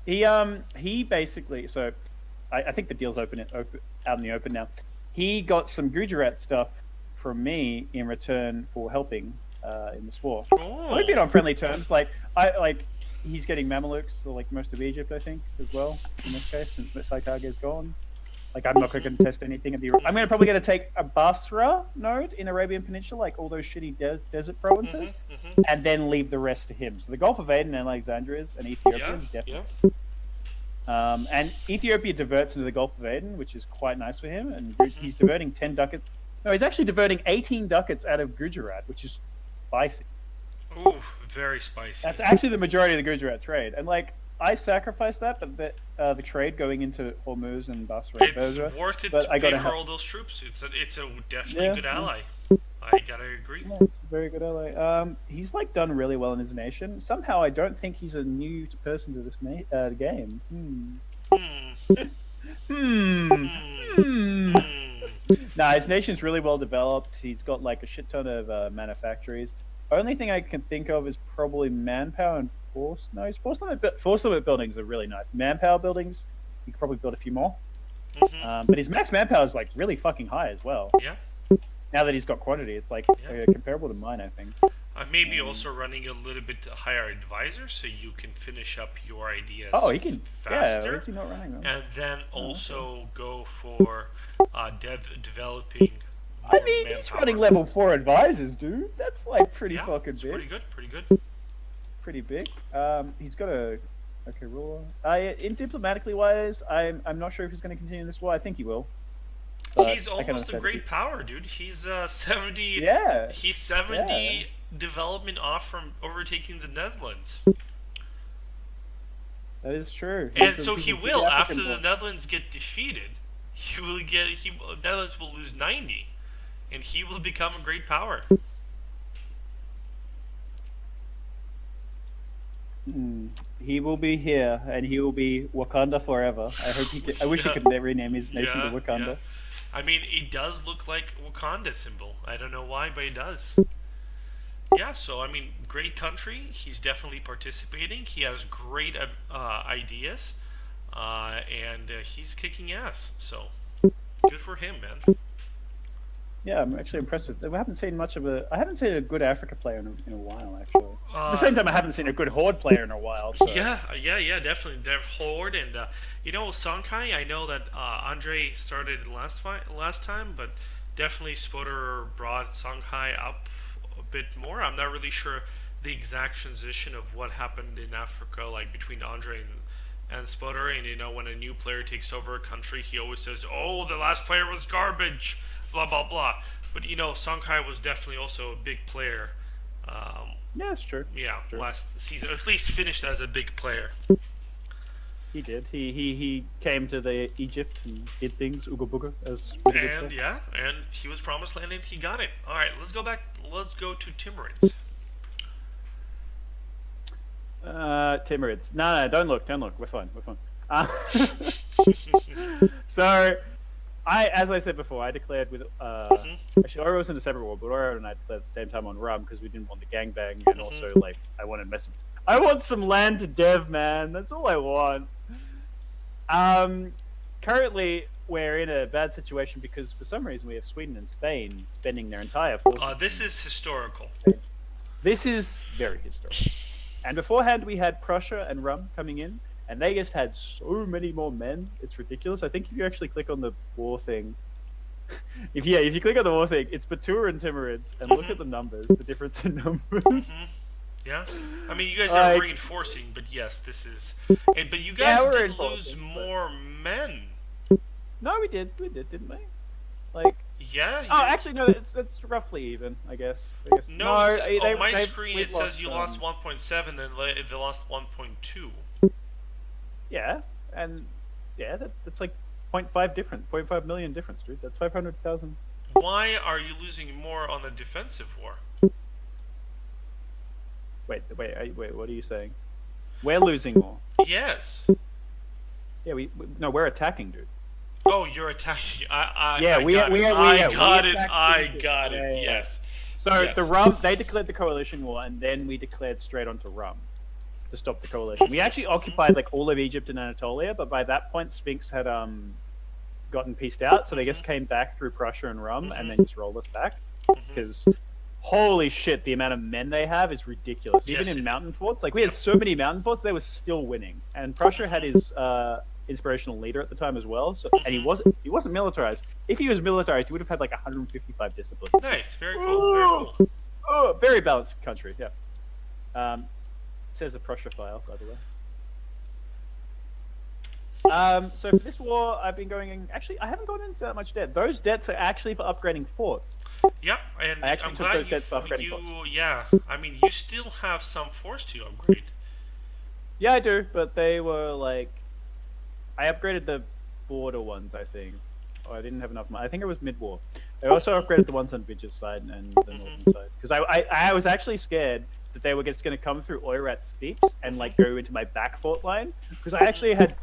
Yeah. he basically. So, I think the deal's out in the open now. He got some Gujarat stuff from me in return for helping in this war. We've been Oh. on friendly terms. Like he's getting Mamelukes, or like most of Egypt, I think, as well. In this case, since Saikage is gone. Like I'm not going to contest anything. I'm going to probably get to take a Basra node in Arabian Peninsula, like all those shitty desert provinces, Mhm. Mhm. and then leave the rest to him. So the Gulf of Aden and Alexandria's and Yeah. Ethiopia's definitely. Yeah. And Ethiopia diverts into the Gulf of Aden, which is quite nice for him. And Mhm. he's diverting 10 ducats. No, he's actually diverting 18 ducats out of Gujarat, which is spicy. Ooh, very spicy. That's actually the majority of the Gujarat trade. And like, I sacrificed that, but the trade going into Hormuz and Basra and It's Persia. worth it But to I pay gotta for have. all those troops. It's a definitely Yeah, good yeah. ally. I gotta agree. Yeah, it's a very good ally. He's like done really well in his nation. Somehow, I don't think he's a new person to this game. Hmm. Hmm. Hmm. Hmm. Nah, his nation's really well developed. He's got like a shit ton of manufactories. Only thing I can think of is probably manpower and force. No, his force limit buildings are really nice. Manpower buildings, you could probably build a few more. But his max manpower is like really fucking high as well. Yeah. Now that he's got quantity, it's like Yeah. comparable to mine, I think. Maybe also running a little bit higher advisor so you can finish up your ideas Oh, he can. Yeah, why faster, is he not running them? and then Oh, also go for developing I more mean, he's manpower. running level 4 advisors, dude. That's like pretty Yeah, fucking it's big. pretty good. Pretty good. Pretty big. He's got a ruler. In diplomatically wise, I'm not sure if he's going to continue this war. I think he will. But He's I can almost a understand if great power, dude. He's 70. Yeah. He's 70 development off from overtaking the Netherlands. That is true. And He's a- so he's he a big will, after African the boy. Netherlands get defeated, Netherlands will lose 90, and he will become a great power. He will be here, and he will be Wakanda forever. I hope he. I wish he Yeah. could rename his nation to Wakanda. Yeah. I mean, it does look like Wakanda symbol. I don't know why, but it does. Yeah, so I mean, great country. He's definitely participating. He has great ideas, and he's kicking ass. So good for him, man. Yeah, I'm actually impressed with. I haven't seen much of a. I haven't seen a good Africa player in a while, actually. At the same time, I haven't seen a good Horde player in a while. So. Yeah, definitely. They're Horde, and Sonkai. I know that Andre started last time, but definitely Spotter brought Sonkai up a bit more. I'm not really sure the exact transition of what happened in Africa, like between Andre and Spotter. And when a new player takes over a country, he always says, "Oh, the last player was garbage," blah blah blah. But Sonkai was definitely also a big player. Yeah, it's true. Yeah, True. last season, at least finished as a big player. He did. He came to the Egypt and did things, ooga booga, as we would And say. yeah, and he was promised land and he got it. All right, let's go back. Let's go to Timurids. Timurids. No, don't look. We're fine. So, as I said before, I declared with actually Oro was in a separate war, but Oro and I declared at the same time on Rum because we didn't want the gangbang, and also like I wanted message. I want some land to dev, man. That's all I want. Currently we're in a bad situation because for some reason we have Sweden and Spain spending their entire forces. This is historical. This is very historical. And beforehand we had Prussia and Rum coming in, and they just had so many more men. It's ridiculous. I think if you actually click on the war thing, if you click on the war thing, it's Batur and Timurids, and look at the numbers, the difference in numbers. Yeah, I mean you guys are reinforcing, but yes, this is. But you guys did lose more men. No, we did, didn't we? Like. Yeah. Oh, actually, no. It's roughly even, I guess. No, on my screen it says you lost 1.7 and they lost 1.2. Yeah, and yeah, that's like 0.5 different, 0.5 million difference, dude. That's 500,000. Why are you losing more on the defensive war? Wait. What are you saying? We're losing more. Yes. Yeah, no, we're attacking, dude. Oh, you're attacking. I got it. Yes. So the Rum, they declared the coalition war, and then we declared straight onto Rum to stop the coalition. We actually occupied like all of Egypt and Anatolia, but by that point, Sphinx had gotten pieced out, so they just came back through Prussia and Rum, and then just rolled us back because. Holy shit, the amount of men they have is ridiculous. Even in mountain forts, like we had so many mountain forts, they were still winning. And Prussia had his inspirational leader at the time as well, so and he wasn't militarized. If he was militarized, he would have had like 155 discipline. Nice, very cool. Very cool. Oh, very balanced country. Yeah. It says a Prussia file, by the way. So for this war, I've been going. Actually, I haven't gone into that much debt. Those debts are actually for upgrading forts. Yep, and I actually I'm took glad those debts for upgrading forts. Yeah, I mean, you still have some force to upgrade. Yeah, I do, but they were like, I upgraded the border ones, I think. Oh, I didn't have enough money. I think it was mid-war. I also upgraded the ones on Vidge's side and the northern side because I was actually scared that they were just going to come through Oirat steeps and like go into my back fort line because I actually had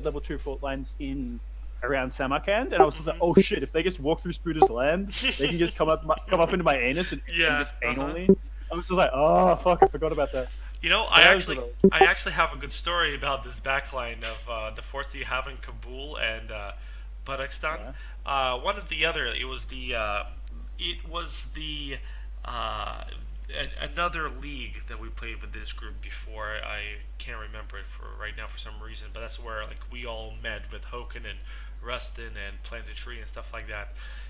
level 2 fort lines in around Samarkand, and I was just like, oh shit, if they just walk through Spooter's land, they can just come up into my anus and just anally. I was just like, oh fuck, I forgot about that. You know, Those were the I actually have a good story about this backline of the force that you have in Kabul and Badakhshan. yeah. One of the other, it was the uh, another league that we played with this group before. I can't remember it for right now for some reason, but that's where like we all met with Hoken and Rustin and Planted Tree and stuff like that.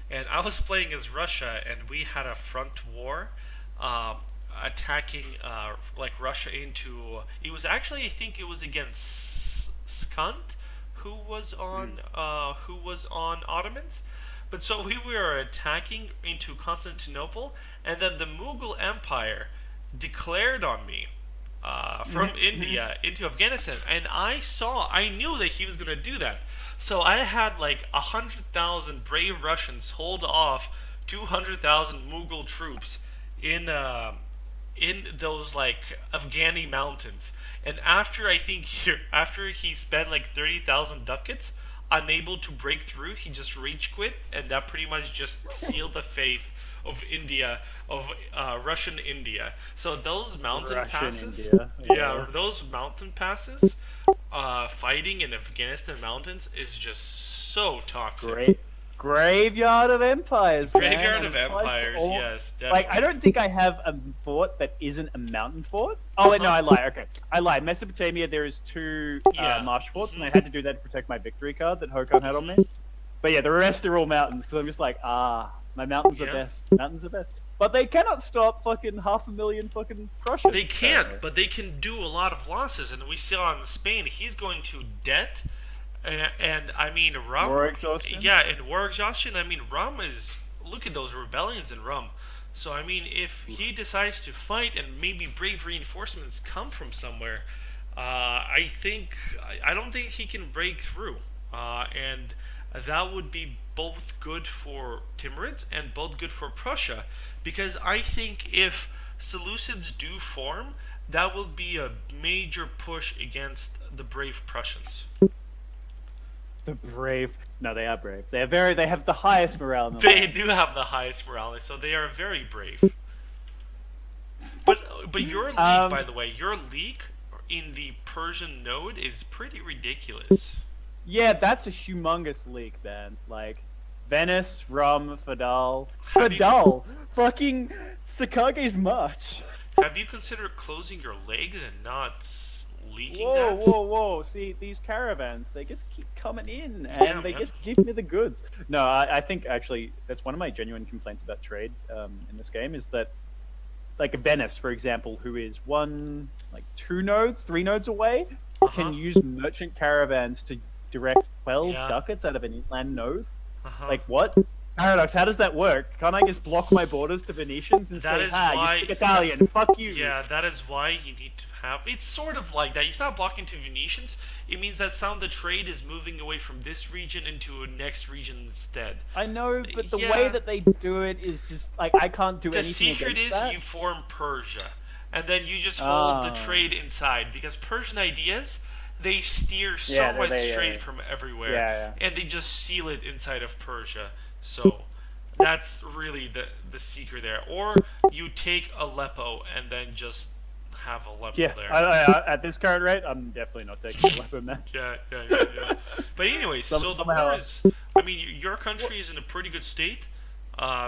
And I was playing as Russia, and we had a front war. Um, Attacking like Russia into. It was actually I think it was against Skant, Mm. who was on Ottomans. But so we were attacking into Constantinople, and then the Mughal Empire declared on me from India into Afghanistan, and I knew that he was gonna do that. So I had like 100,000 brave Russians hold off 200,000 Mughal troops in those like Afghani mountains. And after he spent like 30,000 ducats, unable to break through, he just rage quit, and that pretty much just sealed the fate of India, of Russian India. So those mountain Russian passes, India. yeah, those mountain passes, fighting in Afghanistan mountains is just so toxic. Great graveyard of empires, man, Graveyard and of it applies to Empires, all. yes, Like, I definitely. don't think I have a fort that isn't a mountain fort. Oh wait, no, Uh I huh. lie. Okay, I lied. Mesopotamia, there is two Yeah. marsh forts, and I Mhm. had to do that to protect my victory card that Hokan had on me. Mhm. But yeah, the rest are all mountains because I'm just like, my mountains are Yeah. best. Mountains are best. But they cannot stop fucking 500,000 fucking They Prussians, can't, apparently. but they can do a lot of losses, and we saw in Spain he's going to debt, and I mean War Rum, exhaustion. yeah, and war exhaustion. I mean Rum is look at those rebellions in Rum. So I mean, if he decides to fight and maybe brave reinforcements come from somewhere, I don't think he can break through, and that would be both good for Timurids and both good for Prussia, because I think if Seleucids do form, that will be a major push against the brave Prussians. The brave. No, they are brave. They are very. They have the highest morale in the They land. do have the highest morale, so they are very brave. But your league, by Um, the way, your league in the Persian node is pretty ridiculous. Yeah, that's a humongous leak, man. Like Venice, Rum, Fadal, Have you fucking Sakage's march. have you considered closing your legs and not leaking Whoa, that? whoa, whoa! See these caravans, they just keep coming in, Yeah, and they man. just give me the goods. No, I think actually that's one of my genuine complaints about trade in this game is that like Venice, for example, who is like 2 nodes, 3 nodes away, Uh can huh. use merchant caravans to direct 12 Yeah. ducats out of an inland node. Uh huh. Like what? Paradox, how does that work? Can't I just block my borders to Venetians and That say, is "Ha, you why speak Italian, fuck you"? Yeah, that is why you need to have. It's sort of like that. You stop blocking to Venetians. It means that some of the trade is moving away from this region into a next region instead. I know, but the way Yeah, that they do it is just like I can't do the anything secret against is that. you form Persia, and then you just hold the Ah, trade inside because Persian ideas they steer so yeah, much yeah, trade from everywhere, yeah. and they just seal it inside of Persia. So that's really the secret there. Or you take Aleppo and then just have Aleppo Yeah, there. at this current rate, I'm definitely not taking a weapon, man. Yeah, yeah, yeah, yeah. But anyways, so the war Somehow, is. I mean, your country is in a pretty good state.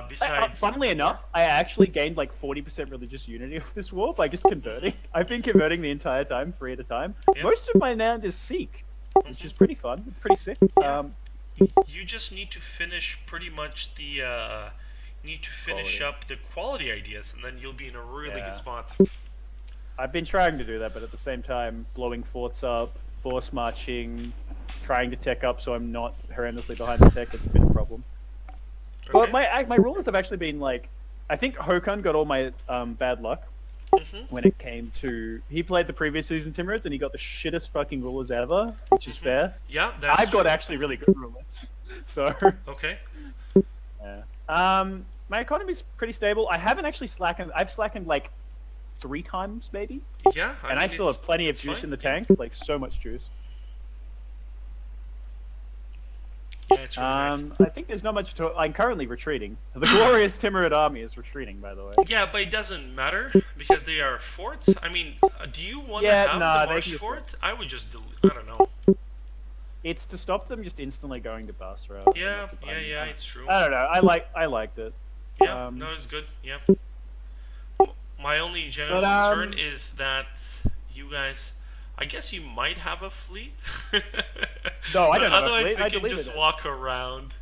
Besides, funnily enough, I actually gained like 40% religious unity of this war by just converting. I've been converting the entire time, 3 at a time. yeah, Most of my land is Sikh, which is hmm pretty fun. It's pretty sick. yeah. You just need to finish pretty much the. Need to finish Quality. up the quality ideas, and then you'll be in a really good Yeah. spot. I've been trying to do that, but at the same time, blowing forts up, force marching, trying to tech up so I'm not horrendously behind the tech, it's been a problem. But Okay. my rulers have actually been like, I think Hokan got all my bad luck Mhm. when it came to he played the previous season Timurids and he got the shittest fucking rulers ever, which is Mhm. fair. Yeah, that's I've got true. actually really good rulers, so Okay. yeah. My economy's pretty stable. I haven't actually slackened. I've slackened like 3 times maybe, Yeah, I and I mean still have plenty of it's juice fine. in the Yeah. tank, like so much juice. Yeah, it's really nice. I think there's not much to. I'm currently retreating. The glorious Timurid army is retreating, by the way. Yeah, but it doesn't matter because they are forts. I mean, do you want to Yeah, have the nah, they Marsh can just fort? wait. I would just delete. I don't know. It's to stop them just instantly going to Basra and Yeah, yeah, occupying. yeah. It's true. I don't know. I liked it. Yeah, Um, no, it's good. Yeah. My only general but concern is that you guys. I guess you might have a fleet, no, I but don't have a otherwise fleet. they I can deleted just it. walk around.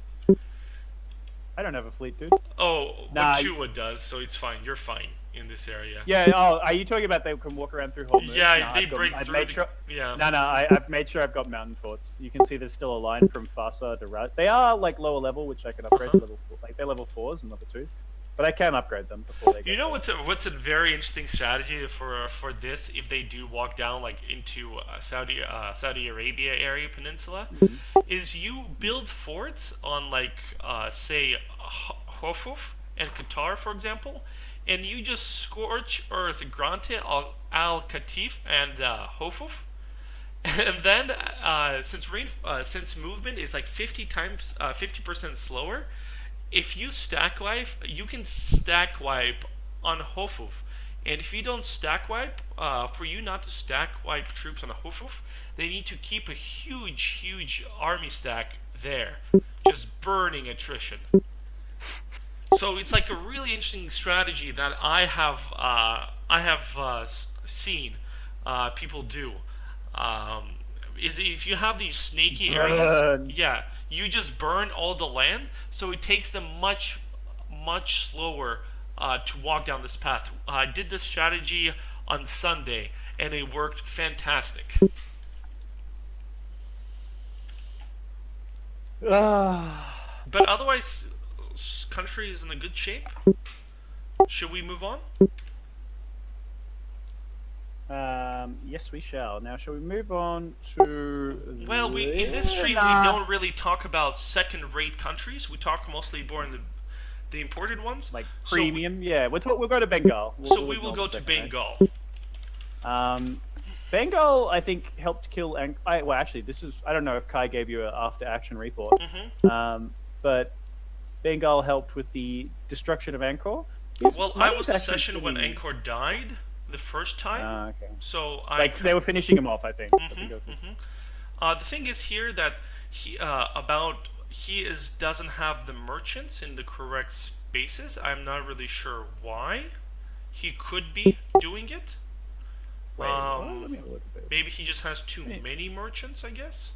I don't have a fleet, dude. Oh, but Nah. Chua does, so it's fine. You're fine in this area. Yeah. Oh, are you talking about they can walk around through Hormuz? Yeah, No, if they break I've through made the. sure. Yeah. No, I've made sure I've got mountain forts. You can see there's still a line from Fasa to Rat. They are like lower level, which I can upgrade Uh-huh. to level 4. Like they're level 4s and level 2s, but I can upgrade them before they You get know there. what's a very interesting strategy for this if they do walk down like into Saudi Arabia area peninsula Mhm. is you build forts on like say Hofuf and Qatar for example, and you just scorch earth Grante Al Katif and Hofuf. And then, since movement is like 50% slower, if you stack wipe, you can stack wipe on Hofuf. And if you don't stack wipe, for you not to stack wipe troops on a Hofuf, they need to keep a huge army stack there, just burning attrition. So it's like a really interesting strategy that I have seen people do. Um, is if you have these snaky areas, Burn. yeah, you just burn all the land, so it takes them much slower to walk down this path. I did this strategy on Sunday, and it worked fantastic. But otherwise, country is in a good shape. Should we move on? Yes, we shall. Now, shall we move on to? Well, we in this stream we don't really talk about second-rate countries. We talk mostly more in the imported ones. Like So we, premium. Yeah, we'll go to Bengal. so we will ignore go the to second range. Bengal. Bengal, I think, helped kill. Well, actually, this is. I don't know if Kai gave you an after-action report. But Bengal helped with the destruction of Angkor. Well, I was in session when Angkor died the first time, Okay. so I Like they were finishing him off, I think. I think it was- The thing is here that he doesn't have the merchants in the correct spaces. I'm not really sure why. He could be doing it. Wait, what? Let me have a look at this. Maybe he just has too Wait. many merchants, I guess.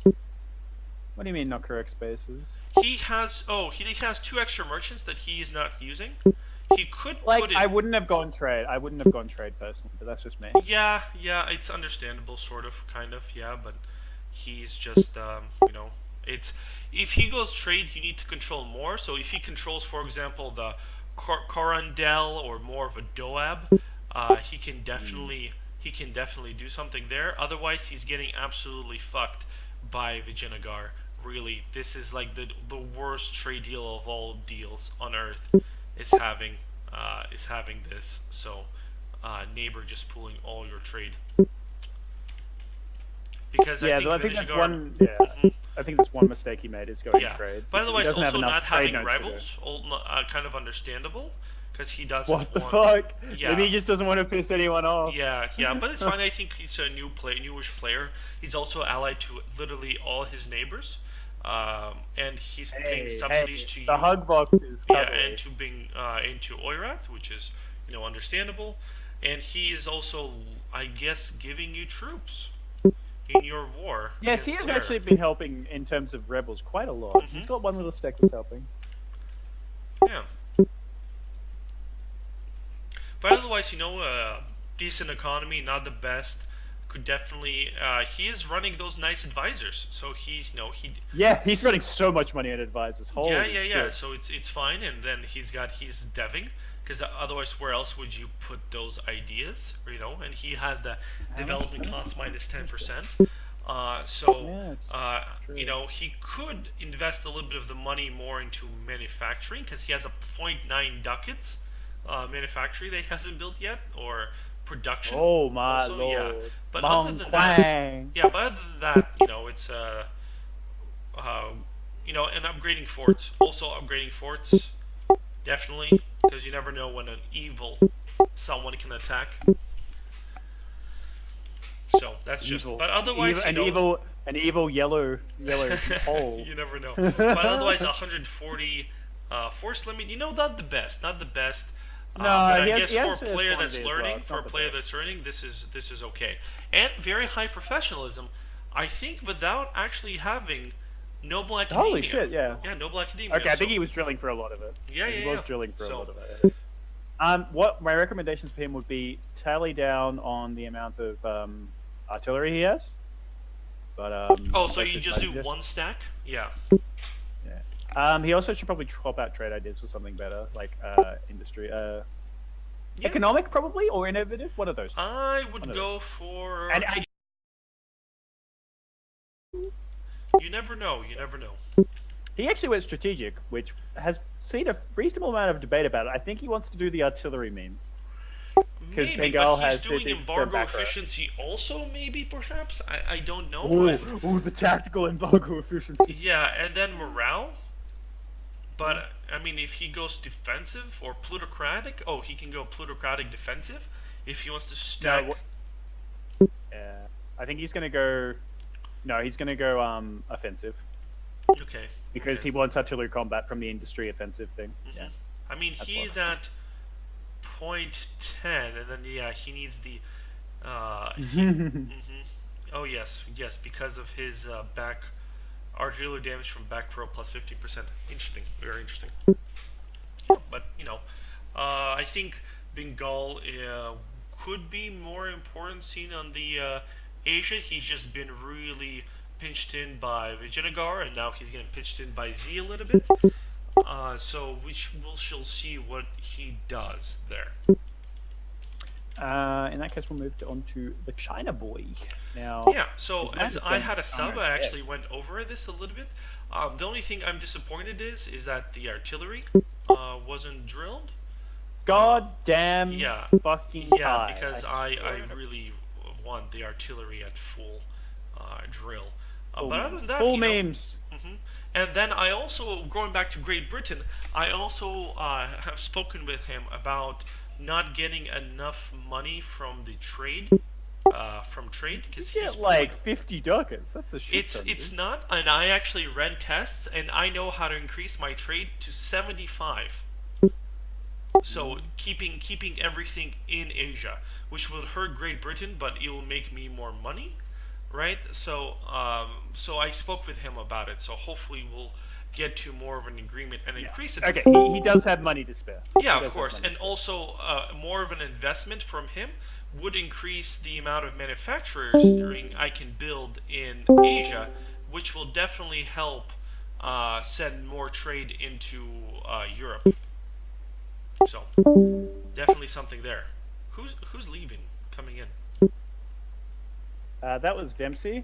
What do you mean not correct spaces? He has he has two extra merchants that he is not using. He could Like put it. I wouldn't have gone trade. I wouldn't have gone trade personally, but that's just me. Yeah, it's understandable, sort of, kind of, yeah, but he's just, it's if he goes trade, you need to control more. So if he controls, for example, the Corandel or more of a Doab, he can definitely do something there. Otherwise, he's getting absolutely fucked by Vijayanagar. Really, this is like the worst trade deal of all deals on Earth is having this. So, neighbor just pulling all your trade because Yeah, I I think think that's Vijayanagar. one. Yeah, I think that's one mistake he made is going Yeah. trade. By the He way, it's doesn't have also enough not trade having notes to do. rivals, kind of understandable, because he doesn't What the want. fuck? Yeah. Maybe he just doesn't want to piss anyone off. Yeah, but it's fine. I think he's a newish player. He's also allied to literally all his neighbors, and he's paying subsidies to you. The hug box is Yeah, cuddly. and to being into Oirath, which is understandable, and he is also, I guess, giving you troops in your war. Yes, he against has Terra. actually been helping in terms of rebels quite a lot. He's got one little stack that's helping. Yeah. But otherwise, decent economy, not the best. Could definitely. He is running those nice advisors, so he. Yeah, he's running so much money on advisors. Holy Yeah. shit. So it's fine, and then he's deving, because otherwise, where else would you put those ideas? And he has the development cost minus 10%. So Yeah, it's true. he could invest a little bit of the money more into manufacturing because he has a zero.9 ducats manufacturing that he hasn't built yet, or production. Oh my also, lord. Yeah. But Mong other than Quang. that, it's and upgrading forts. Also upgrading forts, definitely, because you never know when an evil someone can attack. So that's just. Evil, But otherwise, an evil yellow hole. you never know. But otherwise, 140 force limit. Not the best, not the best. But No, I guess he for a actually has player that's quantity as well. learning, It's for not a the player best. that's learning, this is okay, and very high professionalism. I think without actually having Noble Academia. Holy shit! Yeah. Yeah, Noble Academia. Okay, I think So he was drilling for a lot of it. yeah, He yeah, was yeah. drilling for a So lot of it. What my recommendations for him would be tally down on the amount of artillery he has. But so that's you just just my do suggestion. one stack? Yeah. Yeah. He also should probably swap out trade ideas for something better, like industry, Yeah. economic probably, or innovative. One of those. I One would of go those. for. And You never know. You never know. he actually went strategic, which has seen a reasonable amount of debate about it. I think he wants to do the artillery means. Because Maybe, Bengal but he's has doing 50% embargo back row. efficiency also. Maybe, perhaps. I don't know. Ooh, the tactical embargo efficiency. Yeah, and then morale. But I mean, if he goes defensive or plutocratic, he can go plutocratic defensive. If he wants to stack. No, yeah, I think he's gonna go. No, he's gonna go offensive Okay. because Okay. he wants artillery combat from the industry offensive thing. Mm-hmm. Yeah, I mean, that's he's at point 10, and then he needs the. He. what. Oh yes, yes, because of his back artillery damage from back row plus 15%. Interesting, very interesting. But I think Bengal could be more important seen on the Asia. He's just been really pinched in by Vijayanagar, and now he's getting pinched in by Z a little bit. So we shall see what he does there. In that case, we'll move on to the China boy now. Yeah, so as I had a sub, I yeah. actually went over this a little bit. The only thing I'm disappointed is that the artillery wasn't drilled. God damn Yeah, fucking yeah, high. because I really want the artillery at full drill. But other than that, full memes. Mhm. And then I also, going back to Great Britain, I also have spoken with him about not getting enough money from the trade, because You get like 50 ducats. That's a shit it's ton, it's dude. not, and I actually ran tests, and I know how to increase my trade to 75. So keeping everything in Asia, which will hurt Great Britain, but it will make me more money, right? So I spoke with him about it. So hopefully we'll get to more of an agreement and increase it. Okay, he does have money to spare. Yeah, He of does have course, money and to spare. also more of an investment from him would increase the amount of manufacturers I can build in Asia, which will definitely help send more trade into Europe. So definitely something there. Who's leaving? Coming in? That was Dempsey,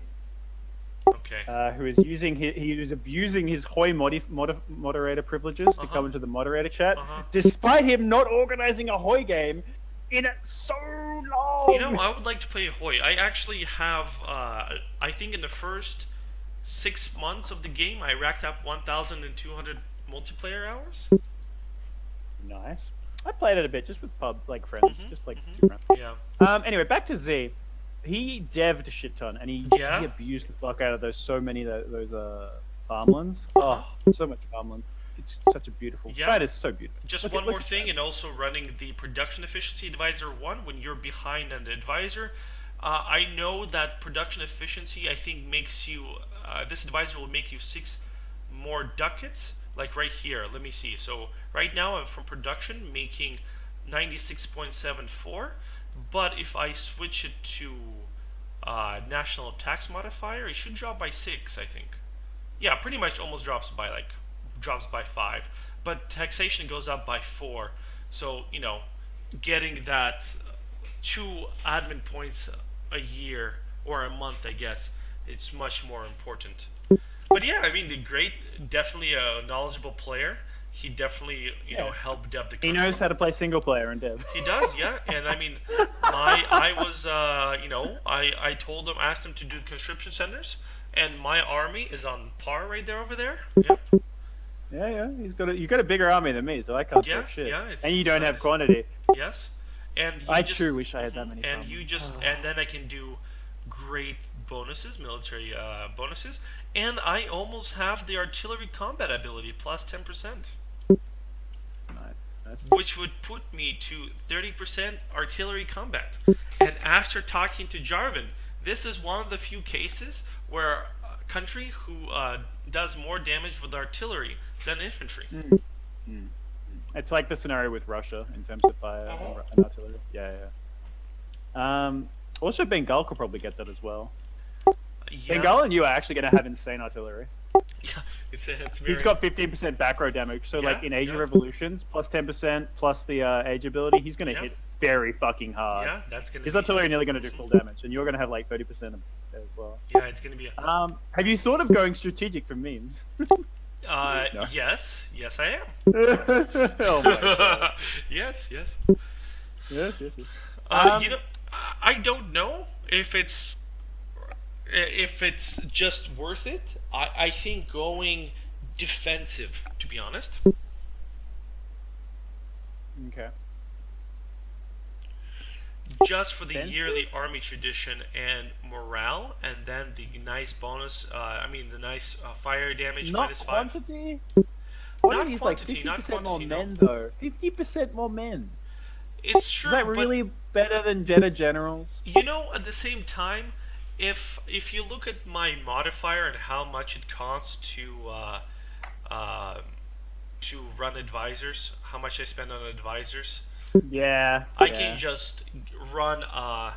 Okay. who is he was abusing his Hoi moderator privileges to come into the moderator chat, despite him not organizing a Hoi game in so long. I would like to play Hoi. I actually have. I think in the first 6 months of the game, I racked up 1,200 multiplayer hours. Nice. I played it a bit just with friends, just like 2 friends. Yeah. Anyway, back to Z. He devved a shit ton, and he abused the fuck out of those farmlands. Oh, so much farmlands. It's such a beautiful. Yeah. China's so beautiful. Just one more thing, and also running the production efficiency advisor 1 when you're behind an advisor. I know that production efficiency, I think, makes you. This advisor will make you 6 more ducats. Like right here, let me see. So right now I'm from production making 96.74, but if I switch it to national tax modifier, it should drop by 6, I think. Yeah, pretty much almost drops by 5, but taxation goes up by 4. So getting that 2 admin points a year or a month, I guess, it's much more important. But yeah, I mean, definitely a knowledgeable player. He definitely, helped dev the country. He knows how to play single player in dev. He does, yeah. And I mean, I was, I told him, asked him to do conscription centers. And my army is on par right there over there. Yeah, Yeah. You got a bigger army than me, so I can't yeah, talk shit. yeah. And you It's don't have nice. quantity. Yes, and I you just too wish I had that many and you farmers. just and then I can do great bonuses, military bonuses, and I almost have the artillery combat ability plus 10%, Nice. which would put me to 30% artillery combat. And after talking to Jarvan, this is one of the few cases where a country who does more damage with artillery than infantry. Mm. Mm. It's like the scenario with Russia in terms of fire and artillery. Yeah. Also, Bengal could probably get that as well. Yeah, Bengal and you are actually going to have insane artillery. yeah, it's He's very got 15% back row damage, so like yeah, in Age of yeah, Revolutions, plus 10% plus the age ability, he's going to yeah, hit very fucking hard. yeah. That's gonna His be artillery nearly going to do full damage, and you're going to have like 30% of it as well. yeah, it's gonna be a Have you thought of going strategic for memes? No. yes, I am. Oh my god. Yes, yes. Yes. You know, I don't know if it's just worth it. I think going defensive, to be honest. Okay. Just for the yearly Defensive? army tradition and morale, and then the nice bonus. The nice fire damage Not minus 5. quantity. Not Quantity is like quantity, not 50% more quantity. men, No, though. 50% more men. it's Is that true, but really better than Jetta Generals? you know, at the same time, if you look at my modifier and how much it costs uh, to run advisors, how much I spend on advisors, Yeah. I can just run a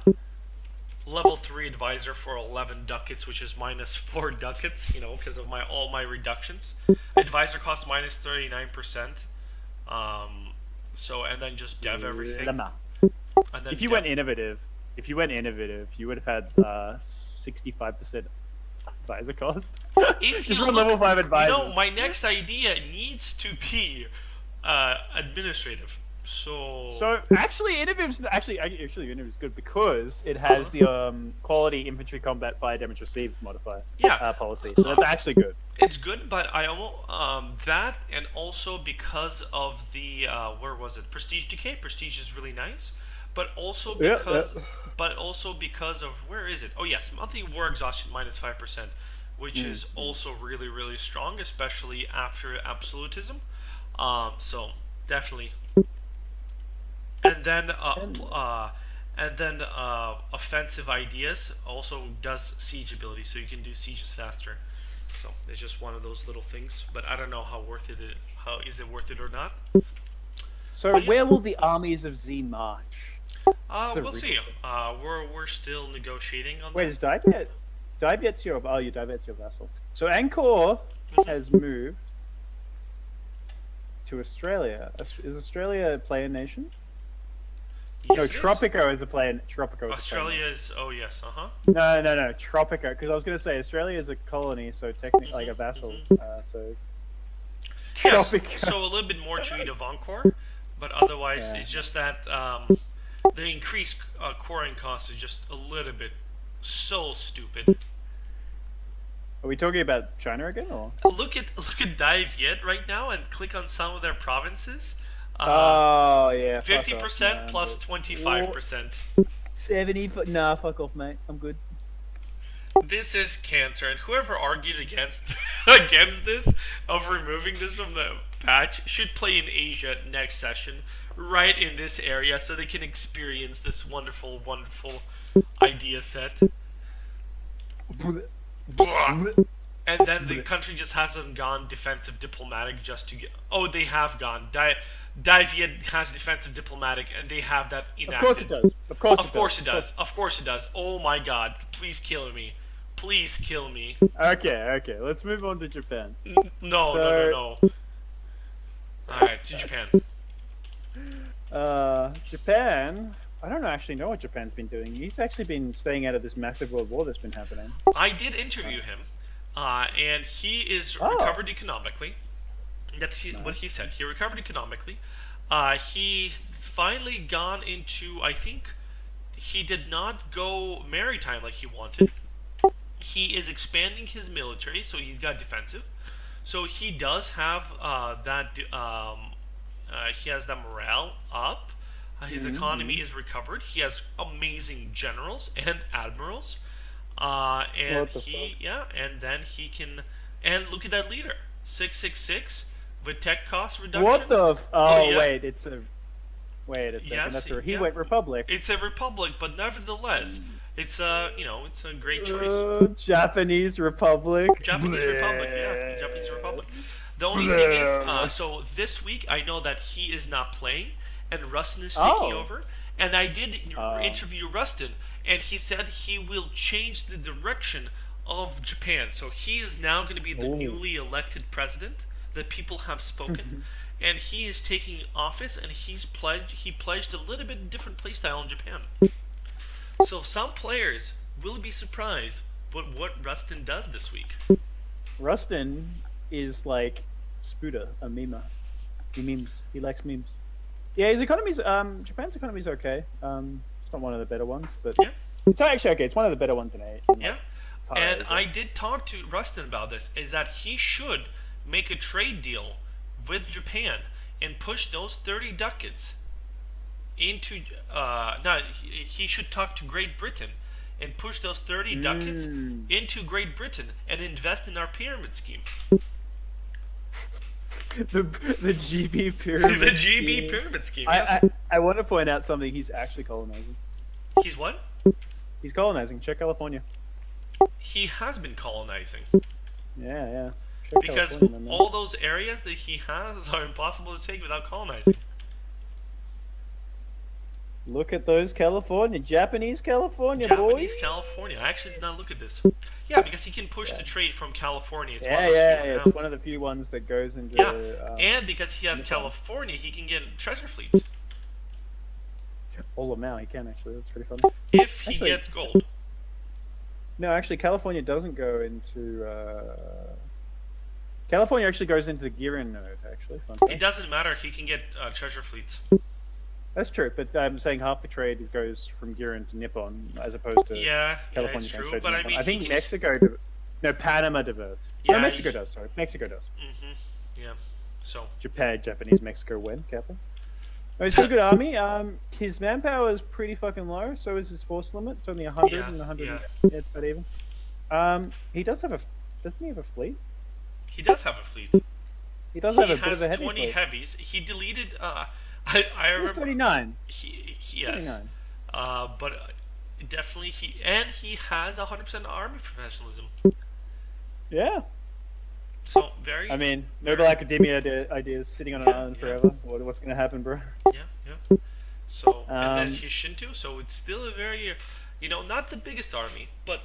level 3 advisor for 11 ducats, which is minus 4 ducats, you know, because of all my reductions. Advisor costs minus 39%. So and then just dev everything. Lemma. And then If you dev- went innovative, you would have had 65% advisor cost. if Just you run look, level 5 advisors. you know, my next idea needs to be administrative. So actually, innovative's good because it has the quality infantry combat fire damage received modifier Yeah, policy. So that's actually good. it's good, but I almost that, and also because of the where was it? Prestige decay. Prestige is really nice, but also Yeah, because yeah. of where is it? Oh yes, monthly war exhaustion minus 5%, which Mm, is also really strong, especially after absolutism. So definitely, and then offensive ideas also does siege ability, so you can do sieges faster. So it's just one of those little things, but I don't know how worth it is. How is it worth it or not? So But yeah, where will the armies of Z march? It's a we'll see. really- We're still negotiating on Wait, that. is Divet? Divet's your Divet's your vassal. So Angkor has moved to Australia. Is Australia a player nation? Yes, No, it is. Tropico is a player. Tropico is Australia a is. Oh yes. Uh huh. player nation. No. Tropico, because I was going to say Australia is a colony, so technically like a vassal. So Yes. Tropico. So a little bit more to eat of Encore, but otherwise Yeah. it's just that the increased coring cost is just a little bit so stupid. Are we talking about China again, or? Look at Dive Yet right now and click on some of their provinces. Oh yeah. fuck 50% off, man. plus 25%. 70. Nah, fuck off, mate. I'm good. This is cancer, and whoever argued against against this of removing this from the patch should play in Asia next session, right in this area, so they can experience this wonderful idea set. Blah. And then the country just hasn't gone defensive diplomatic just to get. Oh, they have gone. Diviet has defensive diplomatic, and they have that Of course enacted. it does. Of course Of course it does. does. Of course it does. Oh my god. Please kill me. Please kill me. Okay. Let's move on to Japan. No. Alright, to Japan. Japan. I don't actually know what Japan's been doing. He's actually been staying out of this massive world war that's been happening. I did interview him, and he is Oh. recovered economically. That's what he said. He recovered economically. He finally gone into. I think he did not go maritime like he wanted. he is expanding his military, so he's got defensive. So he does have he has that morale up. His economy is recovered. He has amazing generals and admirals. And What the fuck? and then he can, and look at that leader, 666, with tech cost What reduction. the? Oh Oh yeah, wait, it's a. Wait a second. yes, That's a. He yeah. went Republic. It's a republic, but nevertheless, it's it's a great choice. Japanese Republic. Japanese Republic, yeah, Bleh. Japanese Republic. The only thing is, Bleh. so this week I know that he is not playing, and Rustin is taking Oh. over. And I did Oh. interview Rustin, and he said he will change the direction of Japan. So he is now going to be the Ooh. newly elected president. The people have spoken, and he is taking office, and he pledged a little bit different playstyle in Japan. So some players will be surprised with what Rustin does this week. Rustin is like Spuda, a memer. He memes. He likes memes. Yeah, his economy's Japan's economy's okay. It's not one of the better ones, but Yeah, it's actually okay. It's one of the better ones in yeah. And I did talk to Rustin about this, is that he should make a trade deal with Japan and push those 30 ducats into no, he should talk to Great Britain and push those 30 ducats into Great Britain and invest in our pyramid scheme. the GB pyramid. The GB scheme. pyramid scheme. Yes. I want to point out something. He's actually colonizing. He's what? He's colonizing. Check California. He has been colonizing. Yeah, yeah. Check Because California, man. all those areas that he has are impossible to take without colonizing. Look at those California, Japanese California, Japanese boy. California. I actually did not look at this. Yeah, because he can push the trade from California. It's one Yeah, of those yeah, few, yeah. It's one of the few ones that goes into. Yeah, and because he has Nippon. California, he can get treasure fleets all of now he can actually. That's pretty funny. if he Actually- gets gold. No, actually, California doesn't go into. California actually goes into the Girin node. Actually, fun It fact. doesn't matter. He can get treasure fleets. That's true, but I'm saying half the trade goes from Girin to Nippon as opposed to Yeah, California it's going true. straight to But I Nippon. mean, I think he can... Mexico. No, Panama diverts. Yeah, no, Mexico he- does. Sorry, Mexico does. Yeah. So Japan, Japanese, Mexico win. Careful. No, he's got a good army. His manpower is pretty fucking low. So is his force limit. It's only 100 Yeah, and 100. yeah. Yeah, it's about even. He does have a. Doesn't he have a fleet? he does have a fleet. He does He have a bit has of a heavy 20 fleet. heavies. He deleted. I He's remember. 39. Yes. 39. But definitely he has 100% army professionalism. Yeah. So very. I mean, Nobel Academia ideas sitting on an island Yeah. forever. What's going to happen, bro? Yeah. So and then Um, he's Shinto. So it's still a very, not the biggest army, but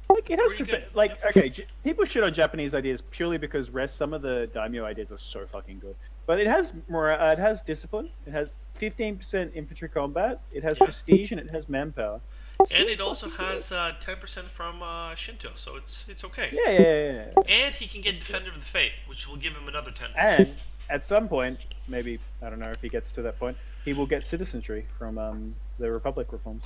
Like it has Pretty good. like okay, people shit on Japanese ideas purely because some of the daimyo ideas are so fucking good. But it has more. It has discipline. It has 15% infantry combat. It has Yeah. prestige and it has manpower. and it also has 10% from Shinto. So it's okay. Yeah. And he can get Defender of the Faith, which will give him another 10. And at some point, maybe I don't know if he gets to that point, he will get citizenry from the Republic reforms.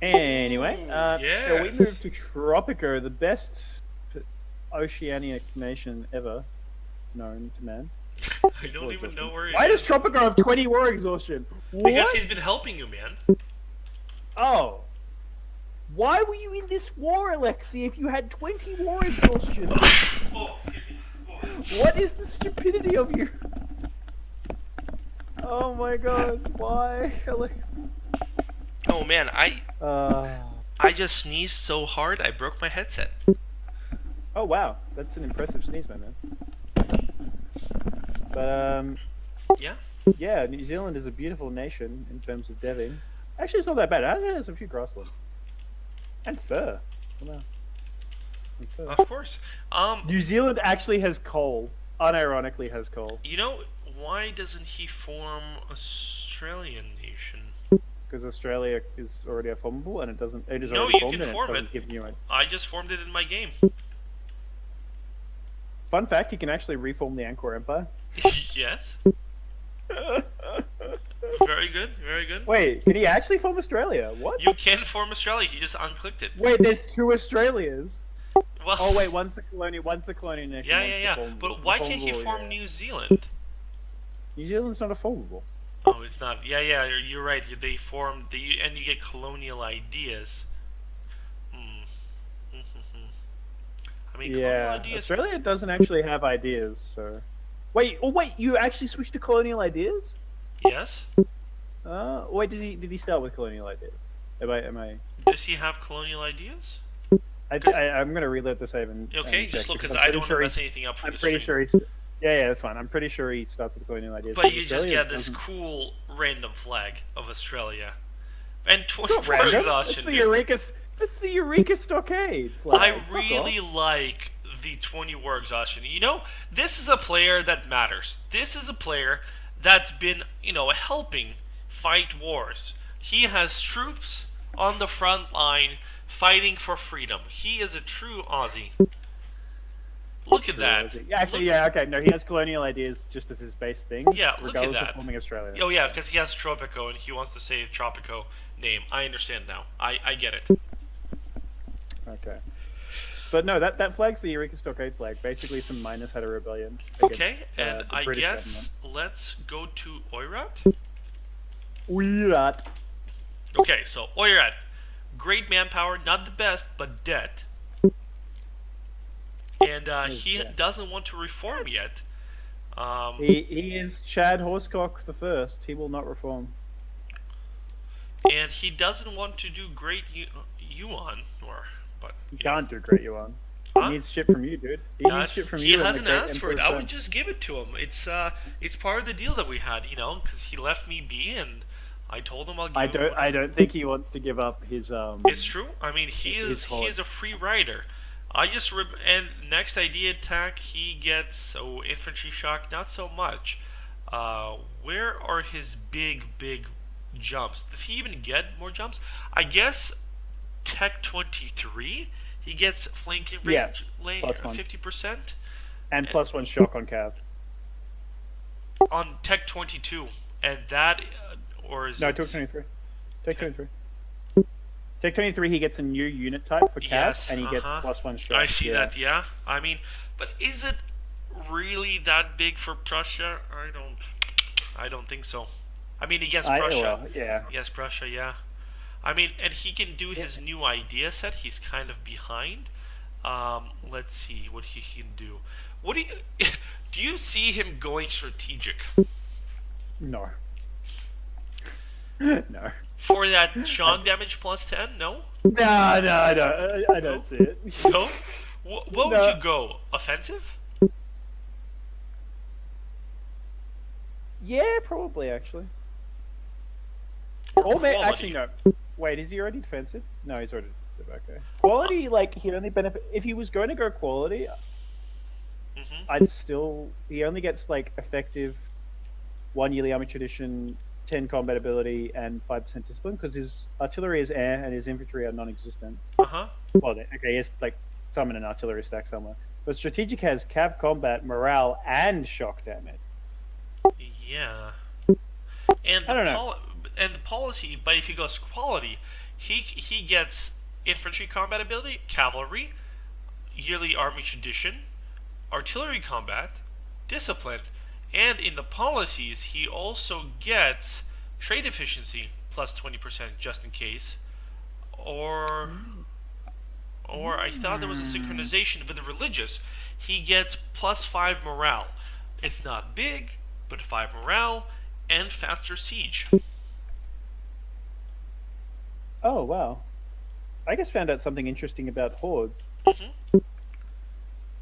Anyway, Ooh, shall we yes. move to Tropico, the best oceanic nation ever known to man? I don't even know where he Why is. does Tropico have 20 war exhaustion? Because What? he's been helping you, man. Oh. Why were you in this war, Alexei, if you had 20 war exhaustion? Oh, excuse me. Oh. What is the stupidity of you? Oh my god, why, Alexei? Oh man, Uh, I just sneezed so hard I broke my headset. oh wow, that's an impressive sneeze, my man. But Yeah. yeah, New Zealand is a beautiful nation in terms of deving. Actually, it's not that bad. It has a few grassland and fur. Wow. And fur. Of course. New Zealand actually has coal. Unironically, has coal Why doesn't he form Australian nation? because Australia is already a formable, and it doesn't. It is No, already you formed, can and form it doesn't it. give you a I just formed it in my game. fun fact. You can actually reform the Angkor Empire. Yes. Very good, very good. Wait, can he actually form Australia? What? You can form Australia. He just unclicked it. Wait, there's two Australias. Well, Oh wait, one's the colonial nation, yeah, one's yeah, the yeah. formable. But The why can't he formable, form yeah. New Zealand? New Zealand's not a formable. Oh, it's not. Yeah, yeah. You're right. They form and you get colonial ideas. Hmm. I mean, colonial Yeah, ideas. Australia doesn't actually have ideas, so. Wait, oh wait, you actually switched to colonial ideas? Yes. Wait, did he start with colonial ideas? Am I? Does he have colonial ideas? I'm gonna reload the save and Okay, check just look because because I'm I pretty don't want to sure mess anything up for I'm the pretty stream. sure he's. Yeah, that's fine. I'm pretty sure he starts with colonial ideas. But you just Australia get this doesn't. cool random flag of Australia. And It's not 24 random. exhaustion, It's the dude. Eureka. It's the Eureka Stockade flag. I Fuck really off. like the 20 war exhaustion. You know, this is a player that matters. This is a player that's been, helping fight wars. He has troops on the front line fighting for freedom. He is a true Aussie. Look at True, that. Aussie. Actually, Look- yeah, okay. No, he has colonial ideas just as his base thing. Yeah, look at regardless that. of forming Australia. Oh yeah, because he has Tropico and he wants to say Tropico name. I understand now. I get it. Okay. But no, that flag's the Eureka Stockade flag. Basically, some miners had a rebellion. Okay, Against, and the I British guess government. let's go to Oirat. Weird. Okay, so Oirat, great manpower, not the best, but dead. And he dead. doesn't want to reform yet. He is Chad Horsecock the First. He will not reform. And he doesn't want to do great Yuan, but He you know. can't do great Yuan. Huh? He needs shit from you, dude. He needs shit from He you. and hasn't the great asked for it. Emperor I Sun. would just give it to him. It's part of the deal that we had, because he left me be, and I told him I'll give him. I don't think he wants to give up his It's true. I mean, he his is a free rider. And next idea attack he gets infantry shock, not so much. Where are his big jumps? Does he even get more jumps? I guess Tech 23. He gets flanking Yeah, range +1. 50%. and +1 shock on Cav. On Tech 22, and that or is No, it? Tech 23. Tech 23. Tech 23, he gets a new unit type for Cav, Yes, and he gets uh-huh. +1 shock. I see yeah. that. Yeah, I mean, but is it really that big for Prussia? I don't think so. I mean, against Prussia. Well, yeah. Yes, Prussia. Yeah. I mean, and he can do his new idea set. He's kind of behind. Let's see what he can do. What do you do? You see him going strategic No. No. for that shock damage +10? No. No, I don't see it. No. What would No. you go? Offensive? Yeah, probably actually. Or Actually, quality? no. Wait, is he already defensive? No, he's already defensive. Okay. Quality, like he only benefit if he was going to go quality. Mm-hmm. I'd still. He only gets like effective 1 yearly army tradition, 10 combat ability, and 5% discipline because his artillery is air and his infantry are non-existent. Uh-huh. Well, okay, he has like some in an artillery stack somewhere. But strategic has cav combat, morale, and shock damage. Yeah. And I don't know. And the policy, but if he goes quality, he gets infantry combat ability, cavalry, yearly army tradition, artillery combat, discipline, and in the policies he also gets trade efficiency +20% just in case. Or I thought there was a synchronization with the religious. He gets +5 morale. It's not big, but 5 morale and faster siege. Oh wow! I just found out something interesting about hordes. Hmm.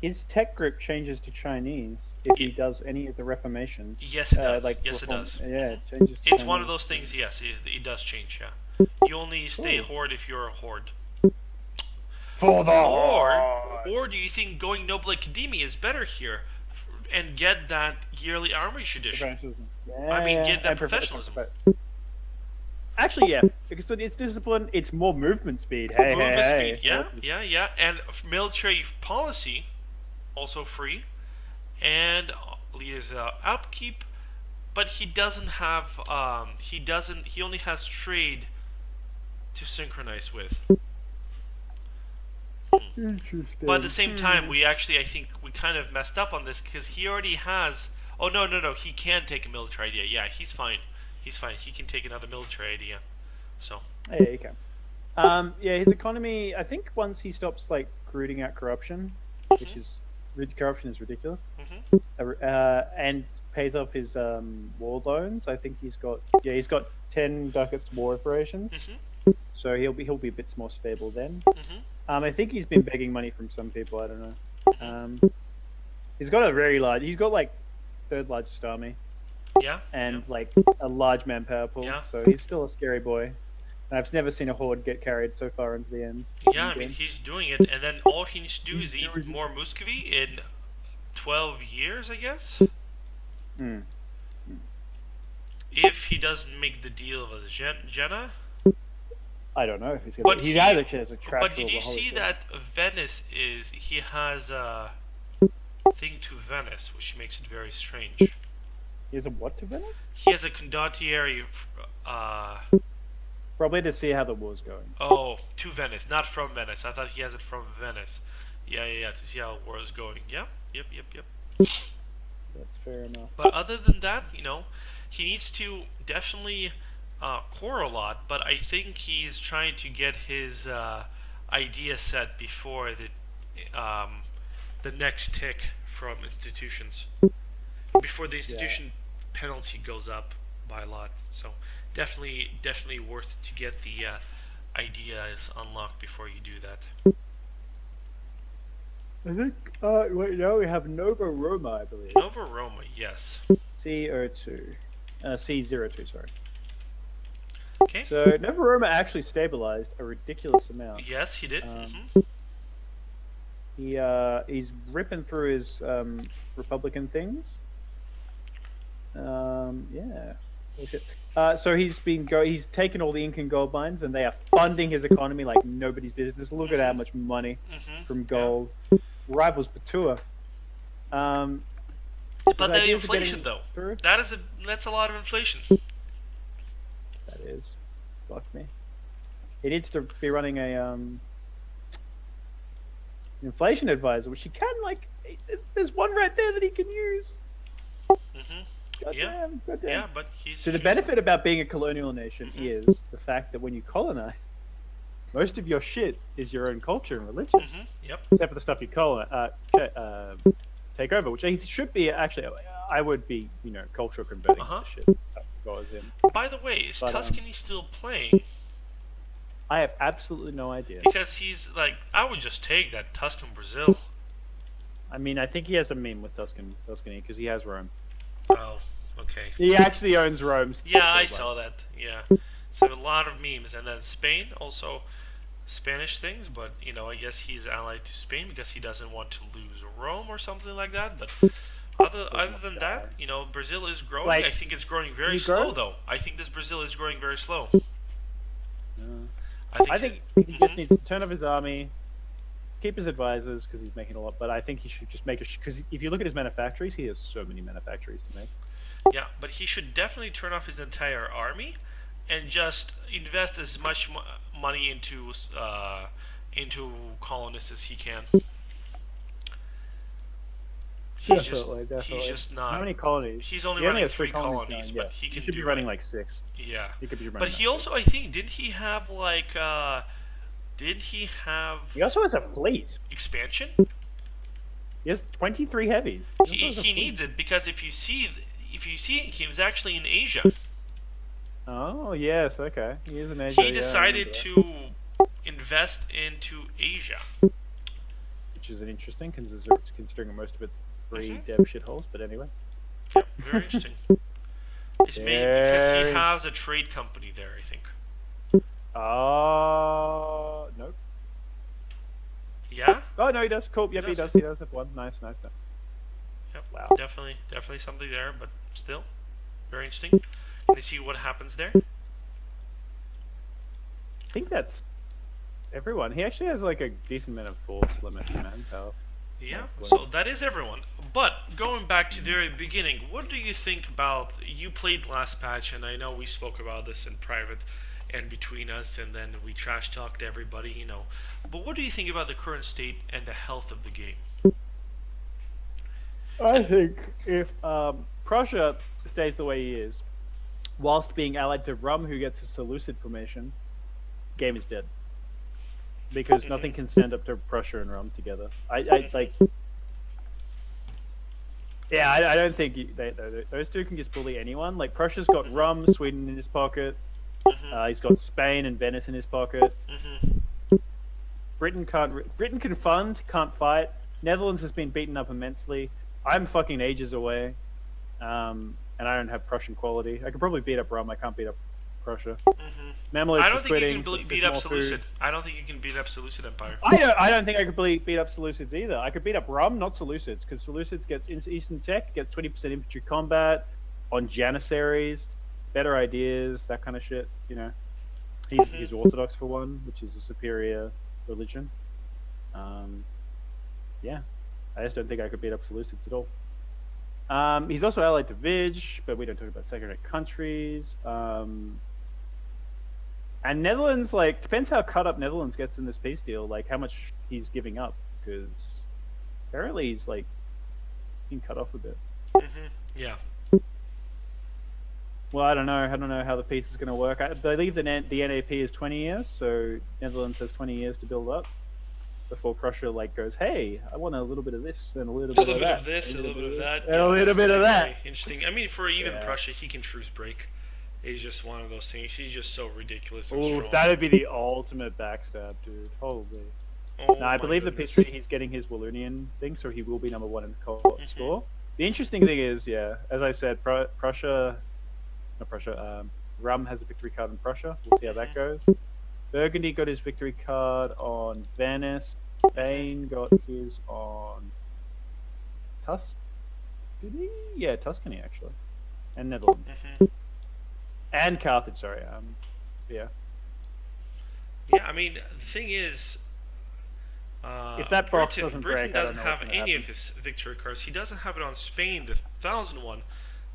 His tech group changes to Chinese if he does any of the reformations. Yes, it does. Like Yes, it does. Yeah, it changes. To It's one of Chinese. those things. Yes, it does change. Yeah, you only stay Cool. horde if you're a horde. For the Or do you think going Noble Academia is better here, and get that yearly army tradition? I mean, get that and professionalism. Actually, yeah, because it's discipline. It's more movement speed. Hey, Movement hey, speed, yeah, and military policy, also free, and leaders upkeep, but he doesn't have. He doesn't. He only has trade to synchronize with. But at the Interesting. same time, we actually, I think, we kind of messed up on this because he already has. Oh no, no, no! He can take a military idea. Yeah, he's fine. He's fine. He can take another military idea. So. Yeah, you can. Yeah, his economy. I think once he stops like rooting out corruption, which Mhm. is corruption is ridiculous, Mhm. and pays off his war loans. I think he's got 10 ducats to war reparations, Mhm. so he'll be a bit more stable then. Mhm. I think he's been begging money from some people. I don't know. Mhm. He's got a very large. He's got like third largest army Yeah. Yeah. and like a large manpower pool. Yeah. So he's still a scary boy. And I've never seen a horde get carried so far into the end. Yeah. In I mean, game. he's doing it, and then all he needs to do He's is eat doing it. more Muscovy in 12 years, I guess. Mm. If he doesn't make the deal with Jenna. I don't know if he's But gonna. He he, either has a trash but did you see that Venice is? He has a thing to Venice, which makes it very strange. He has a what to Venice? He has a condottieri. Uh, Probably to see how the war's going. oh, to Venice, not from Venice. I thought he has it from Venice. Yeah, yeah, yeah. To see how the war is going. Yeah, yep, yep, yep. That's fair enough. But other than that, he needs to definitely core a lot. But I think he's trying to get his idea set before the next tick from institutions. Before the institution penalty goes up by a lot. So definitely worth to get the ideas unlocked before you do that. I think. Wait, no, we have Nova Roma, I believe. Nova Roma, yes. C02. C02, sorry. Okay. So Nova Roma actually stabilized a ridiculous amount. Yes, he did. He's ripping through his Republican things. Yeah. Bullshit. So he's taken all the Incan gold mines and they are funding his economy like nobody's business. Look at how much money from gold. Rivals Batua. But that inflation, though, through? that's a lot of inflation. That is. Fuck me. He needs to be running a inflation advisor, which he can there's one right there that he can use. Yeah. Goddamn. Yeah, but he's. So the benefit about being a colonial nation is the fact that when you colonize, most of your shit is your own culture and religion. Yep. Except for the stuff you take over, which he should be actually. I would be, cultural converting the shit that goes in. By the way, is Tuscany still playing? I have absolutely no idea. Because he's like, I would just take that Tuscan Brazil. I mean, I think he has a meme with Tuscany because he has Rome. Oh, okay. He actually owns Rome. Yeah, I saw that. Yeah, so a lot of memes, and then Spain also Spanish things, but I guess he's allied to Spain because he doesn't want to lose Rome or something like that. But other than that, Brazil is growing. I think it's growing very slow, though. I think this Brazil is growing very slow. I think he just needs to turn off his army, keep his advisors because he's making a lot. But I think he should just make because if you look at his manufactories, he has so many manufactories to make. Yeah, but he should definitely turn off his entire army and just invest as much money into colonists as he can. Definitely. He's just not. How many colonies? He's only running 3 colonies, but he can should be running like 6. Yeah. He could be running. But he also, I think, didn't he have like? Did he have? He also has a fleet. Expansion. He has 23 heavies. He needs it because if you see, he was actually in Asia. Oh yes, okay. He is in Asia. He decided to invest into Asia, which is an interesting considering most of it's free dev shitholes. But anyway. Yep, very interesting. It's maybe because he has a trade company there, I think. Nope. Yeah? Oh no, he does. Cool. Yep, he does. He does have one. Nice. Yep. Wow. Definitely something there, but still, very interesting. Can you see what happens there? I think that's everyone. He actually has like a decent amount of force limit and manpower. Yeah, Like, so that is everyone. But going back to the very beginning, what do you think about? You played last patch, and I know we spoke about this in private and between us, and then we trash talked everybody, you know. But what do you think about the current state and the health of the game? I And think if Prussia stays the way he is, whilst being allied to Rum, who gets a Seleucid formation, game is dead because mhm, nothing can stand up to Prussia and Rum together. I like, mhm, yeah, I don't think those two can just bully anyone. Like Prussia's got Rum, mhm, Sweden in his pocket. mhm, He's got Spain and Venice in his pocket. mhm, Britain can't. Britain can fund, can't fight. Netherlands has been beaten up immensely. I'm fucking ages away, and I don't have Prussian quality. I could probably beat up Rum. I can't beat up Prussia. mhm. I Mamluks don't is think you can quitting, so it's beat just up more food. Seleucid. I don't think you can beat up Seleucid Empire. I don't think I could beat up Seleucids either. I could beat up Rum, not Seleucids, because Seleucids gets Eastern Tech, gets 20% infantry combat on Janissaries, better ideas, that kind of shit. You know, he's Mhm, Orthodox for one, which is a superior religion. Um, yeah, I just don't think I could beat up Seleucids at all. He's also allied to Vij, but we don't talk about secondary countries. And Netherlands, like, depends how cut up Netherlands gets in this peace deal, like how much he's giving up, because apparently he's like been cut off a bit. mhm. Yeah. Well, I don't know. I don't know how the peace is going to work. I believe the NAP is 20 years, so Netherlands has 20 years to build up before Prussia like goes, hey, I want a little bit of this and a little A bit little of bit of that, this, and a a little little bit bit of of this, that. and a Yeah, little that's bit gonna of be that. very interesting. I mean, for even Yeah. Prussia, he can truce break. He's just one of those things. He's just so ridiculous and Ooh, strong. that'd be the ultimate backstab, dude. Holy. Now, Oh I my believe the peace goodness. treaty he's getting his Wallonian thing, so he will be number one in Mhm. score. The interesting thing is, yeah, as I said, Prussia, not Prussia, Rum has a victory card in Prussia. We'll see how that Mhm. goes. Burgundy got his victory card on Venice. Mhm. Spain got his on Tuscany. Yeah, Tuscany actually, and Netherlands Mhm. and Carthage. Sorry. Yeah. Yeah, I mean, the thing is, If that box Britain doesn't Britain break, I don't doesn't know what's have going to any of happen. his victory cards. He doesn't have it on Spain, the 1001,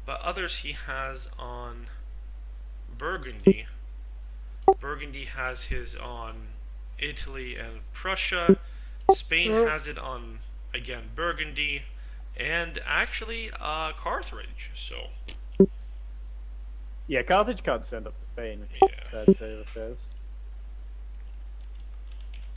but others he has on Burgundy. Burgundy has his on Italy and Prussia. Spain has it on again Burgundy, and actually Carthage. So Yeah, Carthage can't stand up to Spain, which is yeah. sad state of affairs.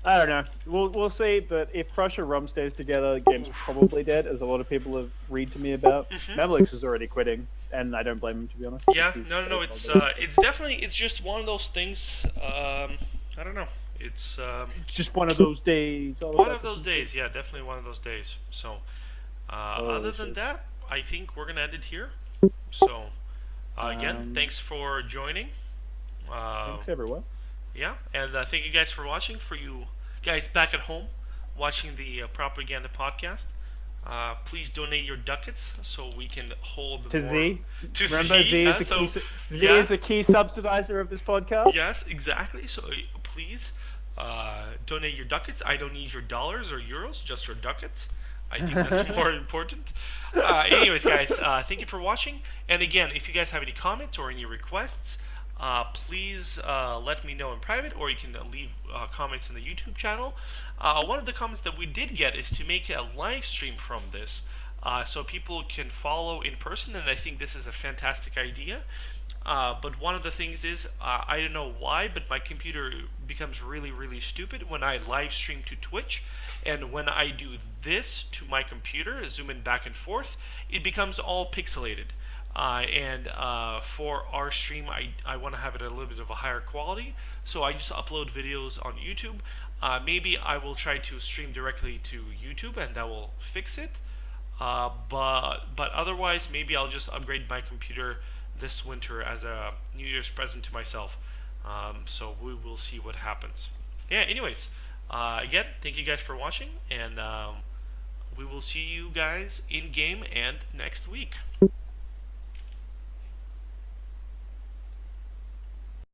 I don't know. We'll see. But if Prussia Rum stays together, the game's Oof. probably dead, as a lot of people have read to me about. Mhm. Mamlux is already quitting, and I don't blame him, to be honest, because Yeah. he's No, no, so no. far below. It's definitely it's just one of those things. I don't know. It's It's just one of those days, all one about of the those PC. days. Yeah, definitely one of those days. So other Holy than shit. that, I think we're gonna end it here. So again, Um, thanks for joining. Uh, thanks everyone. yeah, and thank you guys for watching. For you guys back at home watching the Propaganda podcast, please donate your ducats so we can hold To more Z. to Remember, Z. Yeah, Z yeah, is a key subsidizer of this podcast. yes, exactly. So please donate your ducats. I don't need your dollars or euros, just your ducats. I think that's more important. Anyways, guys, thank you for watching. And again, if you guys have any comments or any requests, please let me know in private, or you can leave comments in the YouTube channel. One of the comments that we did get is to make a live stream from this, so people can follow in person, and I think this is a fantastic idea. But one of the things is, I don't know why, but my computer becomes really, really stupid when I live stream to Twitch. And when I do this to my computer, zoom in back and forth, it becomes all pixelated. And for our stream, I want to have it a little bit of a higher quality. So I just upload videos on YouTube. Maybe I will try to stream directly to YouTube, and that will fix it. But otherwise, maybe I'll just upgrade my computer this winter as a New Year's present to myself. So we will see what happens. Yeah. Anyways, again, thank you guys for watching, and we will see you guys in game and next week.